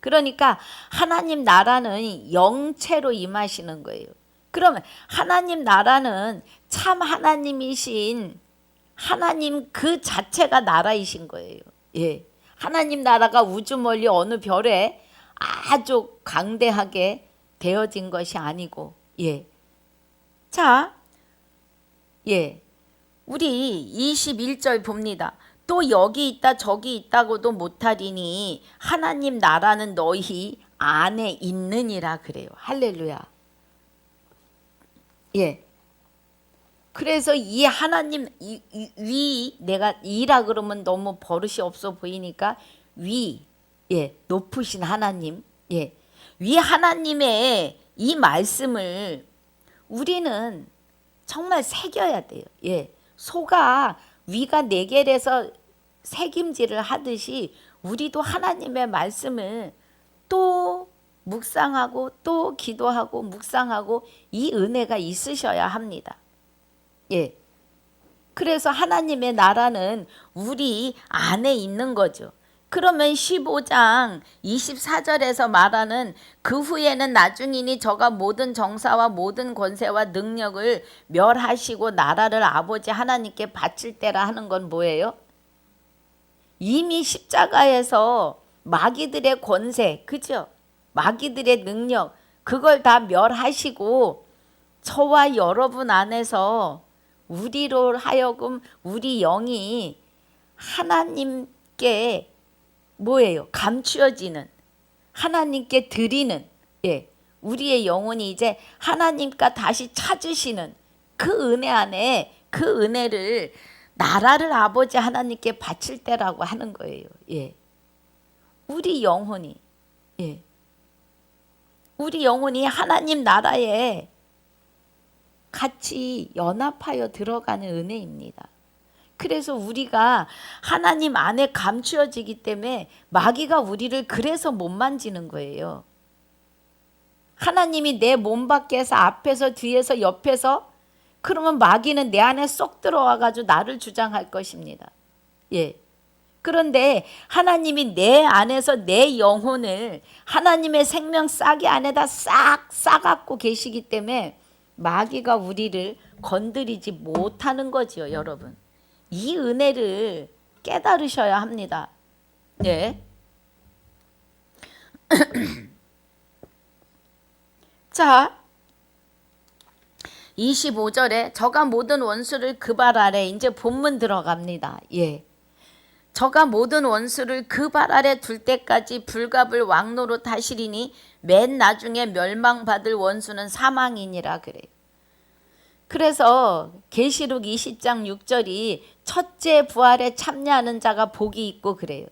그러니까 하나님 나라는 영체로 임하시는 거예요. 그러면 하나님 나라는 참 하나님이신 하나님 그 자체가 나라이신 거예요. 예. 하나님 나라가 우주 멀리 어느 별에 아주 강대하게 되어진 것이 아니고, 예. 자, 예. 우리 21절 봅니다. 또 여기 있다 저기 있다고도 못하리니 하나님 나라는 너희 안에 있느니라 그래요. 할렐루야. 예. 그래서 이 하나님 내가 이라 그러면 너무 버릇이 없어 보이니까 높으신 하나님, 위 하나님의 이 말씀을 우리는 정말 새겨야 돼요. 소가 위가 4개라서 새김질을 하듯이 우리도 하나님의 말씀을 또 묵상하고 또 기도하고 묵상하고 이 은혜가 있으셔야 합니다. 예. 그래서 하나님의 나라는 우리 안에 있는 거죠. 그러면 15장 24절에서 말하는 그 후에는 나중이니 저가 모든 정사와 모든 권세와 능력을 멸하시고 나라를 아버지 하나님께 바칠 때라 하는 건 뭐예요? 이미 십자가에서 마귀들의 권세, 그죠? 마귀들의 능력, 그걸 다 멸하시고 저와 여러분 안에서 우리로 하여금 우리 영이 하나님께 뭐예요? 감추어지는, 하나님께 드리는, 예, 우리의 영혼이 이제 하나님과 다시 찾으시는 그 은혜 안에 그 은혜를 나라를 아버지 하나님께 바칠 때라고 하는 거예요. 예, 우리 영혼이, 예, 우리 영혼이 하나님 나라에 같이 연합하여 들어가는 은혜입니다. 그래서 우리가 하나님 안에 감추어지기 때문에 마귀가 우리를 그래서 못 만지는 거예요. 하나님이 내 몸 밖에서 앞에서 뒤에서 옆에서 그러면 마귀는 내 안에 쏙 들어와 가지고 나를 주장할 것입니다. 예. 그런데 하나님이 내 안에서 내 영혼을 하나님의 생명 싹이 안에다 싹 싸갖고 계시기 때문에 마귀가 우리를 건드리지 못하는 거지요, 여러분. 이 은혜를 깨달으셔야 합니다. 네. 자, 25절에 저가 모든 원수를 그 발 아래, 이제 본문 들어갑니다. 예. 저가 모든 원수를 그 발 아래 둘 때까지 불갑을 왕노릇 하시리니 맨 나중에 멸망받을 원수는 사망이니라 그래요. 그래서 계시록 20장 6절이 첫째 부활에 참여하는 자가 복이 있고 그래요.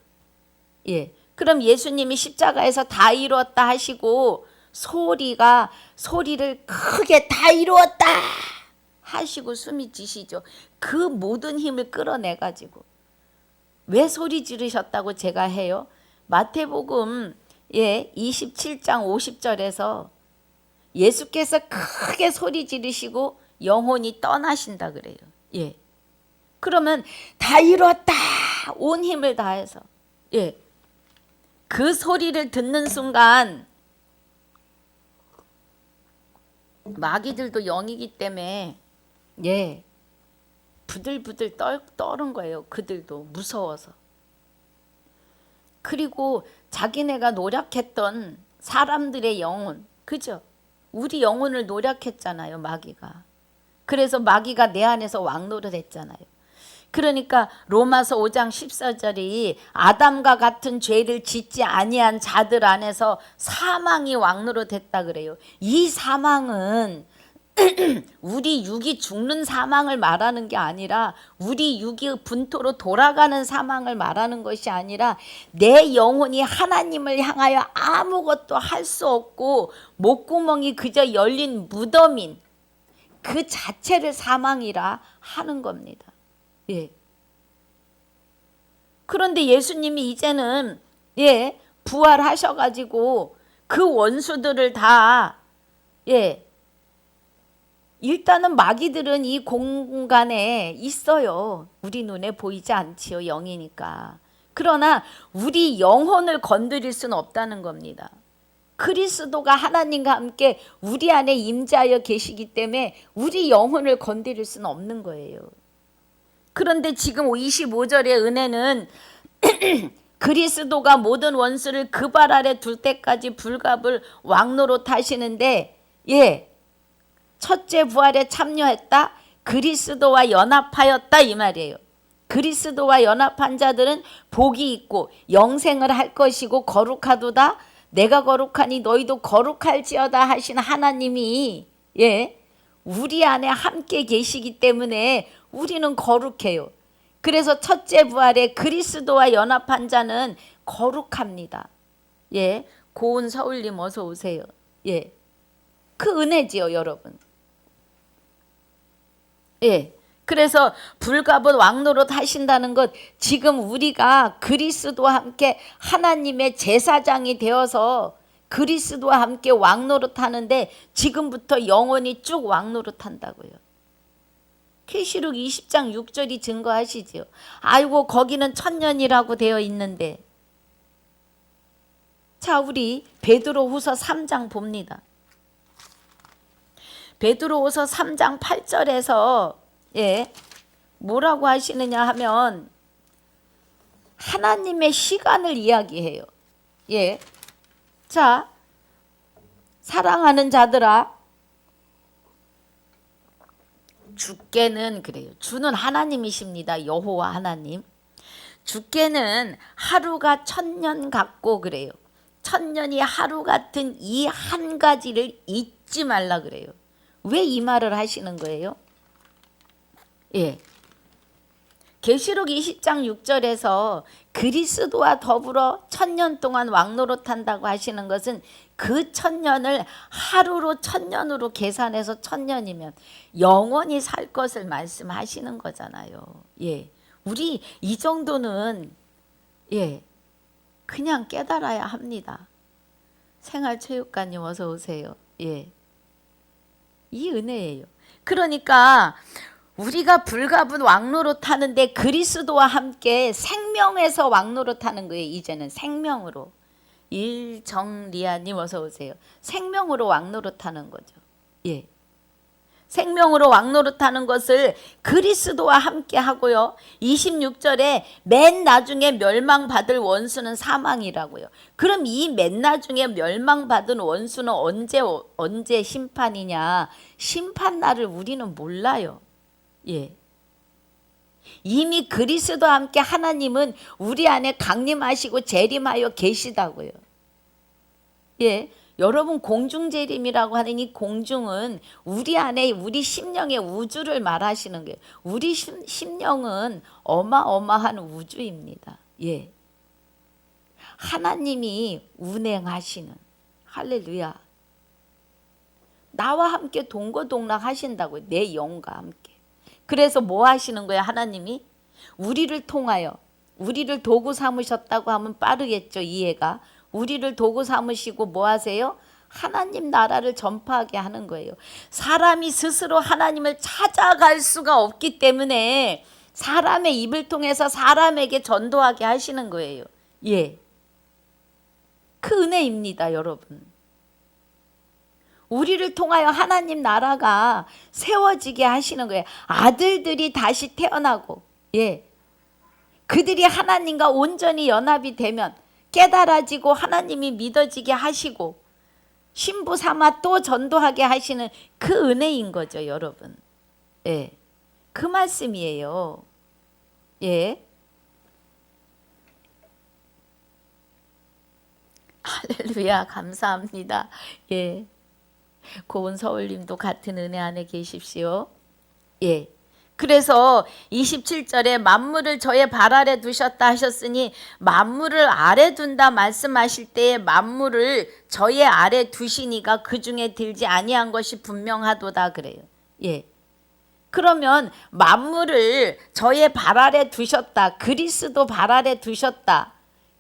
예. 그럼 예수님이 십자가에서 다 이루었다 하시고 소리를 크게 다 이루었다 하시고 숨이 지시죠. 그 모든 힘을 끌어내 가지고 왜 소리 지르셨다고 제가 해요? 마태복음 27장 50절에서 예수께서 크게 소리 지르시고 영혼이 떠나신다 그래요. 예. 그러면 다 이뤘다 온 힘을 다해서, 예, 그 소리를 듣는 순간 마귀들도 영이기 때문에, 예, 부들부들 떠는 거예요. 그들도 무서워서. 그리고 자기네가 노력했던 사람들의 영혼, 그죠? 우리 영혼을 노력했잖아요, 마귀가. 그래서 마귀가 내 안에서 왕노릇 했잖아요. 그러니까 로마서 5장 14절이 아담과 같은 죄를 짓지 아니한 자들 안에서 사망이 왕노릇 했다 그래요. 이 사망은 우리 육이 죽는 사망을 말하는 게 아니라 우리 육이 분토로 돌아가는 사망을 말하는 것이 아니라 내 영혼이 하나님을 향하여 아무것도 할 수 없고 목구멍이 그저 열린 무덤인 그 자체를 사망이라 하는 겁니다. 예. 그런데 예수님이 이제는, 예, 부활하셔가지고 그 원수들을 다, 예, 일단은 마귀들은 이 공간에 있어요. 우리 눈에 보이지 않지요, 영이니까. 그러나 우리 영혼을 건드릴 수는 없다는 겁니다. 그리스도가 하나님과 함께 우리 안에 임재하여 계시기 때문에 우리 영혼을 건드릴 수는 없는 거예요. 그런데 지금 25절의 은혜는 그리스도가 모든 원수를 그 발 아래 둘 때까지 불갑을 왕노릇 하시는데, 예, 첫째 부활에 참여했다, 그리스도와 연합하였다 이 말이에요. 그리스도와 연합한 자들은 복이 있고 영생을 할 것이고 거룩하도다. 내가 거룩하니 너희도 거룩할지어다 하신 하나님이, 예, 우리 안에 함께 계시기 때문에 우리는 거룩해요. 그래서 첫째 부활에 그리스도와 연합한 자는 거룩합니다. 예, 고은 서울님 어서 오세요. 예, 그 은혜지요, 여러분. 예, 그래서 불갑옷 왕노릇 하신다는 것, 지금 우리가 그리스도와 함께 하나님의 제사장이 되어서 그리스도와 함께 왕노릇 하는데 지금부터 영원히 쭉 왕노릇 한다고요. 계시록 20장 6절이 증거하시지요. 아이고 거기는 천년이라고 되어 있는데. 자, 우리 베드로후서 3장 봅니다. 베드로후서 3장 8절에서 뭐라고 하시느냐 하면 하나님의 시간을 이야기해요. 자, 사랑하는 자들아, 주께는 그래요. 주는 하나님이십니다. 여호와 하나님. 주께는 하루가 천년 같고 그래요. 천년이 하루 같은 이 한 가지를 잊지 말라 그래요. 왜 이 말을 하시는 거예요? 계시록 20장 6절에서 그리스도와 더불어 천년 동안 왕노릇한다고 하시는 것은 그 천년을 하루로 천년으로 계산해서 천년이면 영원히 살 것을 말씀하시는 거잖아요. 우리 이 정도는 그냥 깨달아야 합니다. 생활체육관님 어서 오세요. 이 은혜예요. 그러니까 우리가 불갑은 왕노릇 하는데 그리스도와 함께 생명에서 왕노릇 하는 거예요. 이제는 생명으로. 일정리아님 어서 오세요. 생명으로 왕노릇 하는 거죠. 생명으로 왕노릇 하는 것을 그리스도와 함께 하고요. 26절에 맨 나중에 멸망받을 원수는 사망이라고요. 그럼 이 맨 나중에 멸망받은 원수는 언제 심판이냐? 심판날을 우리는 몰라요. 이미 그리스도와 함께 하나님은 우리 안에 강림하시고 재림하여 계시다고요. 여러분 공중재림이라고 하는 이 공중은 우리 안에 우리 심령의 우주를 말하시는 거예요. 우리 심령은 어마어마한 우주입니다. 하나님이 운행하시는, 할렐루야, 나와 함께 동거동락 하신다고요. 내 영과 함께. 그래서 뭐 하시는 거예요? 하나님이 우리를 통하여, 우리를 도구 삼으셨다고 하면 빠르겠죠, 이해가. 우리를 도구 삼으시고 뭐 하세요? 하나님 나라를 전파하게 하는 거예요. 사람이 스스로 하나님을 찾아갈 수가 없기 때문에 사람의 입을 통해서 사람에게 전도하게 하시는 거예요. 그 은혜입니다, 여러분. 우리를 통하여 하나님 나라가 세워지게 하시는 거예요. 아들들이 다시 태어나고, 그들이 하나님과 온전히 연합이 되면 깨달아지고 하나님이 믿어지게 하시고 신부 삼아 또 전도하게 하시는 그 은혜인 거죠, 여러분. 그 말씀이에요. 할렐루야, 감사합니다. 고은 서울님도 같은 은혜 안에 계십시오. 그래서 27절에 만물을 저의 발 아래 두셨다 하셨으니 만물을 아래 둔다 말씀하실 때에 만물을 저의 아래 두시니가 그 중에 들지 아니한 것이 분명하도다 그래요. 그러면 만물을 저의 발 아래 두셨다. 그리스도 발 아래 두셨다.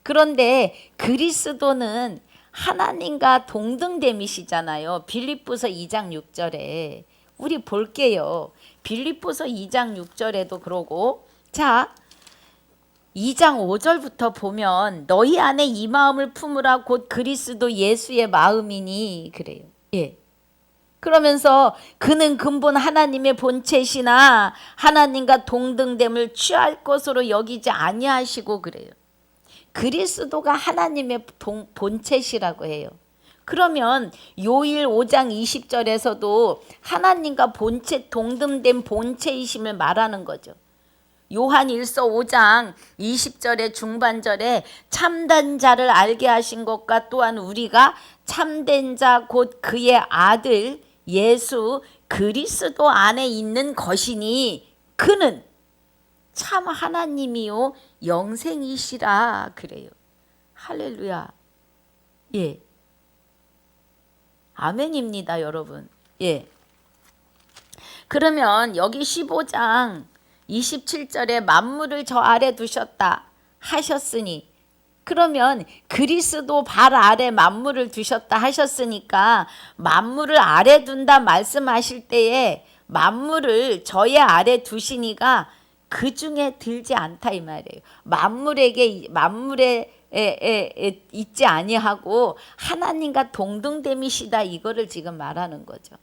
그런데 그리스도는 하나님과 동등됨이시잖아요. 빌립보서 2장 6절에 우리 볼게요. 빌립보서 2장 6절에도 그러고, 자 2장 5절부터 보면 너희 안에 이 마음을 품으라 곧 그리스도 예수의 마음이니 그래요. 그러면서 그는 근본 하나님의 본체시나 하나님과 동등됨을 취할 것으로 여기지 아니하시고 그래요. 그리스도가 하나님의 본체시라고 해요. 그러면 요일 5장 20절에서도 하나님과 본체, 동등된 본체이심을 말하는 거죠. 요한 1서 5장 20절의 중반절에 참된 자를 알게 하신 것과 또한 우리가 참된 자 곧 그의 아들 예수 그리스도 안에 있는 것이니 그는 참 하나님이요 영생이시라 그래요. 할렐루야. 아멘입니다, 여러분. 그러면 여기 15장 27절에 만물을 저 아래 두셨다 하셨으니, 그러면 그리스도 발 아래 만물을 두셨다 하셨으니까 만물을 아래 둔다 말씀하실 때에 만물을 저의 아래 두시니가 그 중에 들지 않다 이 말이에요. 만물에 있지 아니하고 하나님과 동등됨이시다, 이거를 지금 말하는 거죠.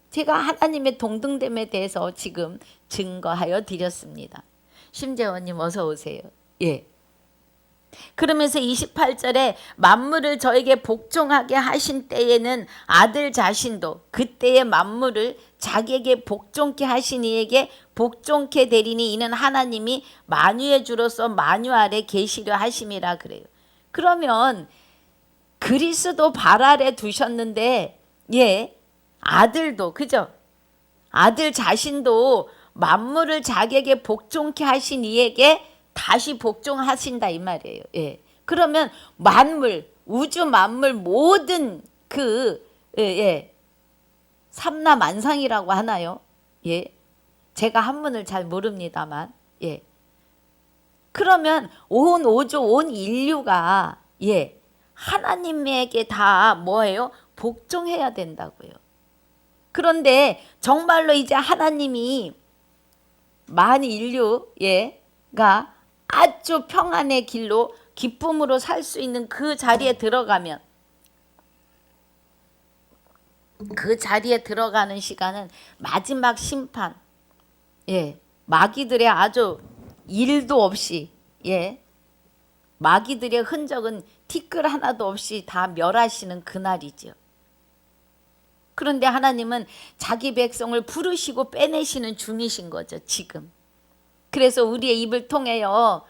제가 하나님의 동등됨에 대해서 지금 증거하여 드렸습니다. 심재원님 어서 오세요. 예. 그러면서 28절에 만물을 저에게 복종하게 하신 때에는 아들 자신도 그때의 만물을 자기에게 복종케 하신 이에게 복종케 되리니 이는 하나님이 만유의 주로서 만유 아래 계시려 하심이라 그래요. 그러면 그리스도 발 아래 두셨는데, 예, 아들도, 그죠? 아들 자신도 만물을 자기에게 복종케 하신 이에게 다시 복종하신다 이 말이에요. 예. 그러면 만물, 우주 만물 모든 삼라만상이라고 하나요? 예. 제가 한문을 잘 모릅니다만, 예. 그러면 온 우주, 온 인류가, 예, 하나님에게 다 뭐예요? 복종해야 된다고요. 그런데 정말로 이제 하나님이 만 인류가 아주 평안의 길로 기쁨으로 살 수 있는 그 자리에 들어가면, 그 자리에 들어가는 시간은 마지막 심판, 예, 마귀들의 아주 일도 없이, 예, 마귀들의 흔적은 티끌 하나도 없이 다 멸하시는 그날이죠. 그런데 하나님은 자기 백성을 부르시고 빼내시는 중이신 거죠, 지금. 그래서 우리의 입을 통하여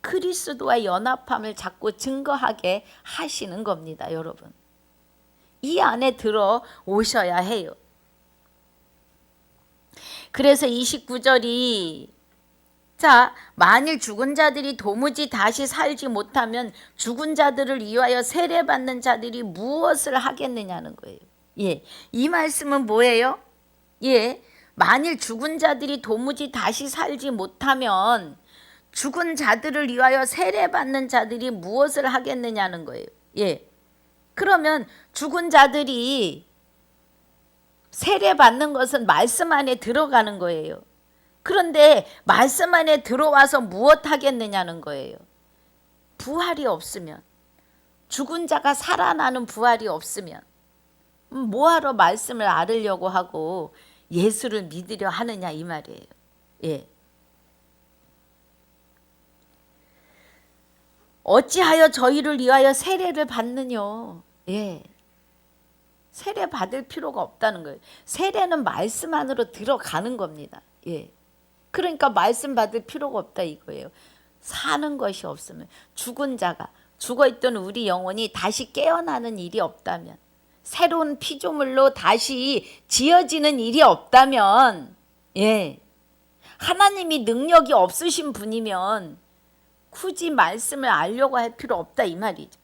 그리스도와 연합함을 자꾸 증거하게 하시는 겁니다, 여러분. 이 안에 들어오셔야 해요. 그래서 29절이, 자, 만일 죽은 자들이 도무지 다시 살지 못하면 죽은 자들을 위하여 세례받는 자들이 무엇을 하겠느냐는 거예요. 예, 이 말씀은 뭐예요? 예, 만일 죽은 자들이 도무지 다시 살지 못하면 죽은 자들을 위하여 세례받는 자들이 무엇을 하겠느냐는 거예요. 예, 그러면 죽은 자들이 세례받는 것은 말씀 안에 들어가는 거예요. 그런데 말씀 안에 들어와서 무엇 하겠느냐는 거예요. 부활이 없으면, 죽은 자가 살아나는 부활이 없으면 뭐하러 말씀을 알으려고 하고 예수를 믿으려 하느냐 이 말이에요. 예. 어찌하여 저희를 위하여 세례를 받느뇨. 예. 세례 받을 필요가 없다는 거예요. 세례는 말씀 안으로 들어가는 겁니다. 예. 그러니까 말씀 받을 필요가 없다 이거예요. 사는 것이 없으면, 죽은 자가, 죽어있던 우리 영혼이 다시 깨어나는 일이 없다면, 새로운 피조물로 다시 지어지는 일이 없다면, 예, 하나님이 능력이 없으신 분이면 굳이 말씀을 알려고 할 필요 없다 이 말이죠.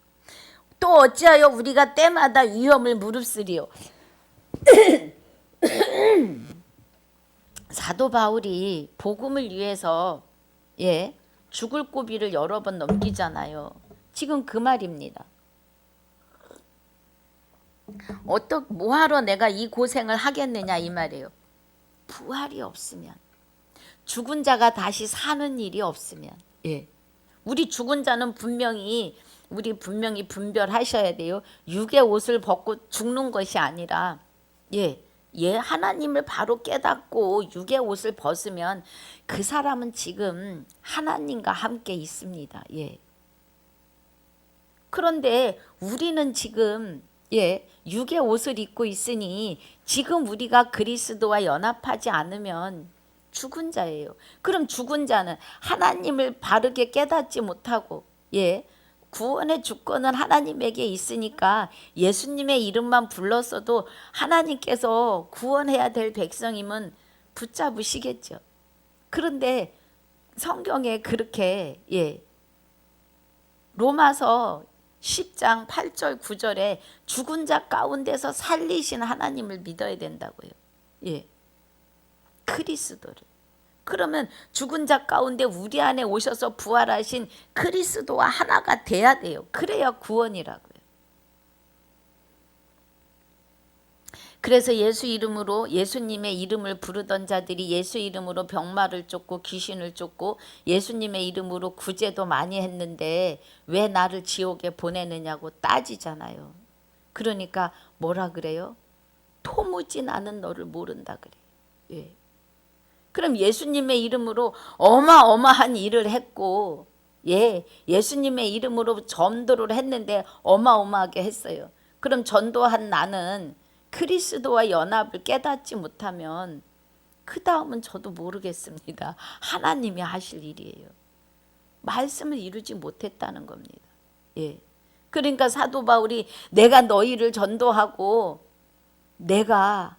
또 어찌하여 우리가 때마다 위험을 무릅쓰리요. 사도 바울이 복음을 위해서, 예, 죽을 고비를 여러 번 넘기잖아요. 지금 그 말입니다. 뭐하러 내가 이 고생을 하겠느냐 이 말이에요. 부활이 없으면, 죽은 자가 다시 사는 일이 없으면, 예, 우리 죽은 자는 분명히 분별하셔야 돼요. 육의 옷을 벗고 죽는 것이 아니라, 예, 하나님을 바로 깨닫고 육의 옷을 벗으면 그 사람은 지금 하나님과 함께 있습니다. 예. 그런데 우리는 지금, 예, 육의 옷을 입고 있으니 지금 우리가 그리스도와 연합하지 않으면 죽은 자예요. 그럼 죽은 자는 하나님을 바르게 깨닫지 못하고, 예, 구원의 주권은 하나님에게 있으니까 예수님의 이름만 불렀어도 하나님께서 구원해야 될 백성임은 붙잡으시겠죠. 그런데 성경에 그렇게, 예, 로마서 10장 8절 9절에 죽은 자 가운데서 살리신 하나님을 믿어야 된다고요. 예, 그리스도를. 그러면 죽은 자 가운데 우리 안에 오셔서 부활하신 그리스도와 하나가 돼야 돼요. 그래야 구원이라고요. 그래서 예수 이름으로 예수님의 이름을 부르던 자들이 예수 이름으로 병마를 쫓고 귀신을 쫓고 예수님의 이름으로 구제도 많이 했는데 왜 나를 지옥에 보내느냐고 따지잖아요. 그러니까 뭐라 그래요? 토무지 나는 너를 모른다 그래요. 예. 그럼 예수님의 이름으로 어마어마한 일을 했고, 예, 예수님의 이름으로 전도를 했는데 어마어마하게 했어요. 그럼 전도한 나는 그리스도와 연합을 깨닫지 못하면 그 다음은 저도 모르겠습니다. 하나님이 하실 일이에요. 말씀을 이루지 못했다는 겁니다. 예. 그러니까 사도 바울이 내가 너희를 전도하고 내가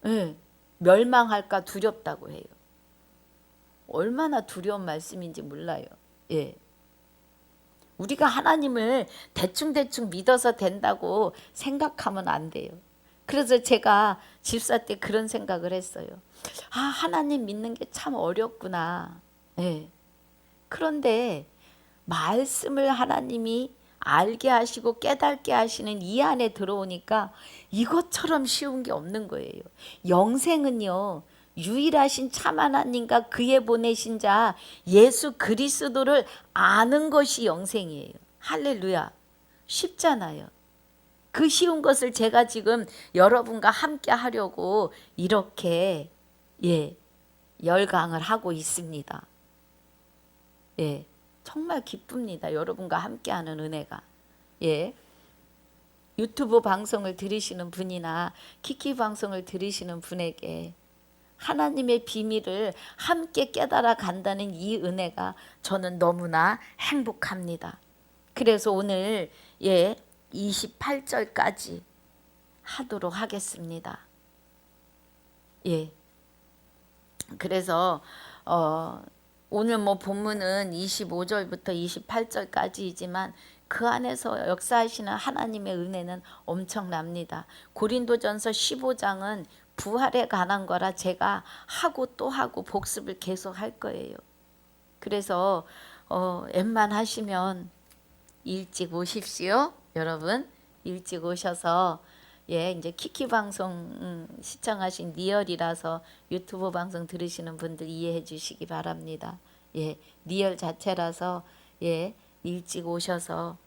예, 멸망할까 두렵다고 해요. 얼마나 두려운 말씀인지 몰라요. 예. 우리가 하나님을 대충대충 믿어서 된다고 생각하면 안 돼요. 그래서 제가 집사 때 그런 생각을 했어요. 아, 하나님 믿는 게 참 어렵구나. 예. 그런데 말씀을 하나님이 알게 하시고 깨닫게 하시는 이 안에 들어오니까 이것처럼 쉬운 게 없는 거예요. 영생은요, 유일하신 참 하나님과 그의 보내신 자 예수 그리스도를 아는 것이 영생이에요. 할렐루야. 쉽잖아요. 그 쉬운 것을 제가 지금 여러분과 함께 하려고 이렇게 열강을 하고 있습니다. 예. 정말 기쁩니다. 여러분과 함께하는 은혜가. 예. 유튜브 방송을 들으시는 분이나 키키 방송을 들으시는 분에게 하나님의 비밀을 함께 깨달아 간다는 이 은혜가 저는 너무나 행복합니다. 그래서 오늘 28절까지 하도록 하겠습니다. 예. 그래서 오늘 본문은 25절부터 28절까지이지만 그 안에서 역사하시는 하나님의 은혜는 엄청납니다. 고린도전서 15장은 부활에 관한 거라 제가 하고 또 하고 복습을 계속 할 거예요. 그래서 웬만하시면 일찍 오십시오. 여러분 일찍 오셔서 이제 키키 방송 시청하신 리얼이라서 유튜브 방송 들으시는 분들 이해해 주시기 바랍니다. 리얼 자체라서 일찍 오셔서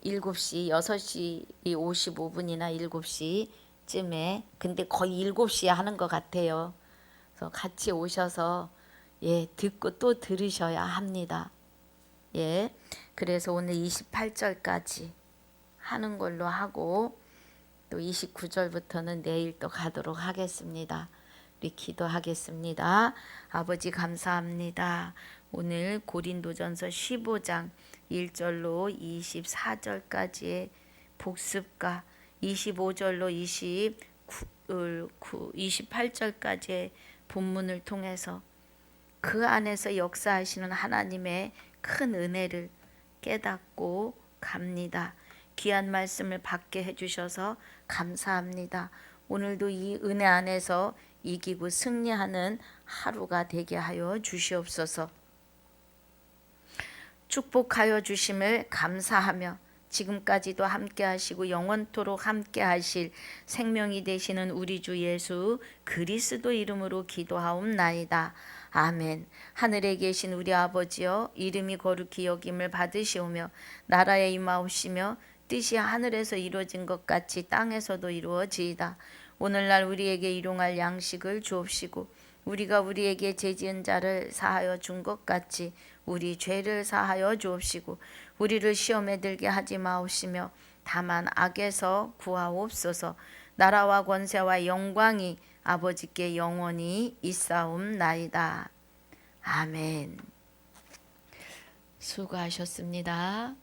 7시, 6시 55분이나 7시쯤에 근데 거의 7시에 하는 것 같아요. 그래서 같이 오셔서 듣고 또 들으셔야 합니다. 그래서 오늘 28절까지 하는 걸로 하고 또 29절부터는 내일 또 가도록 하겠습니다. 우리 기도하겠습니다. 아버지 감사합니다. 오늘 고린도전서 15장 1절로 24절까지의 복습과 25절로 28절까지의 본문을 통해서 그 안에서 역사하시는 하나님의 큰 은혜를 깨닫고 갑니다. 귀한 말씀을 받게 해주셔서 감사합니다. 오늘도 이 은혜 안에서 이기고 승리하는 하루가 되게 하여 주시옵소서. 축복하여 주심을 감사하며 지금까지도 함께 하시고 영원토록 함께 하실 생명이 되시는 우리 주 예수 그리스도 이름으로 기도하옵나이다. 아멘. 하늘에 계신 우리 아버지여 이름이 거룩히 여김을 받으시오며 나라에 임하옵시며 뜻이 하늘에서 이루어진 것 같이 땅에서도 이루어지이다. 오늘날 우리에게 일용할 양식을 주옵시고 우리가 우리에게 죄지은 자를 사하여 준 것 같이 우리 죄를 사하여 주옵시고 우리를 시험에 들게 하지 마옵시며 다만 악에서 구하옵소서. 나라와 권세와 영광이 아버지께 영원히 있사옵나이다. 아멘. 수고하셨습니다.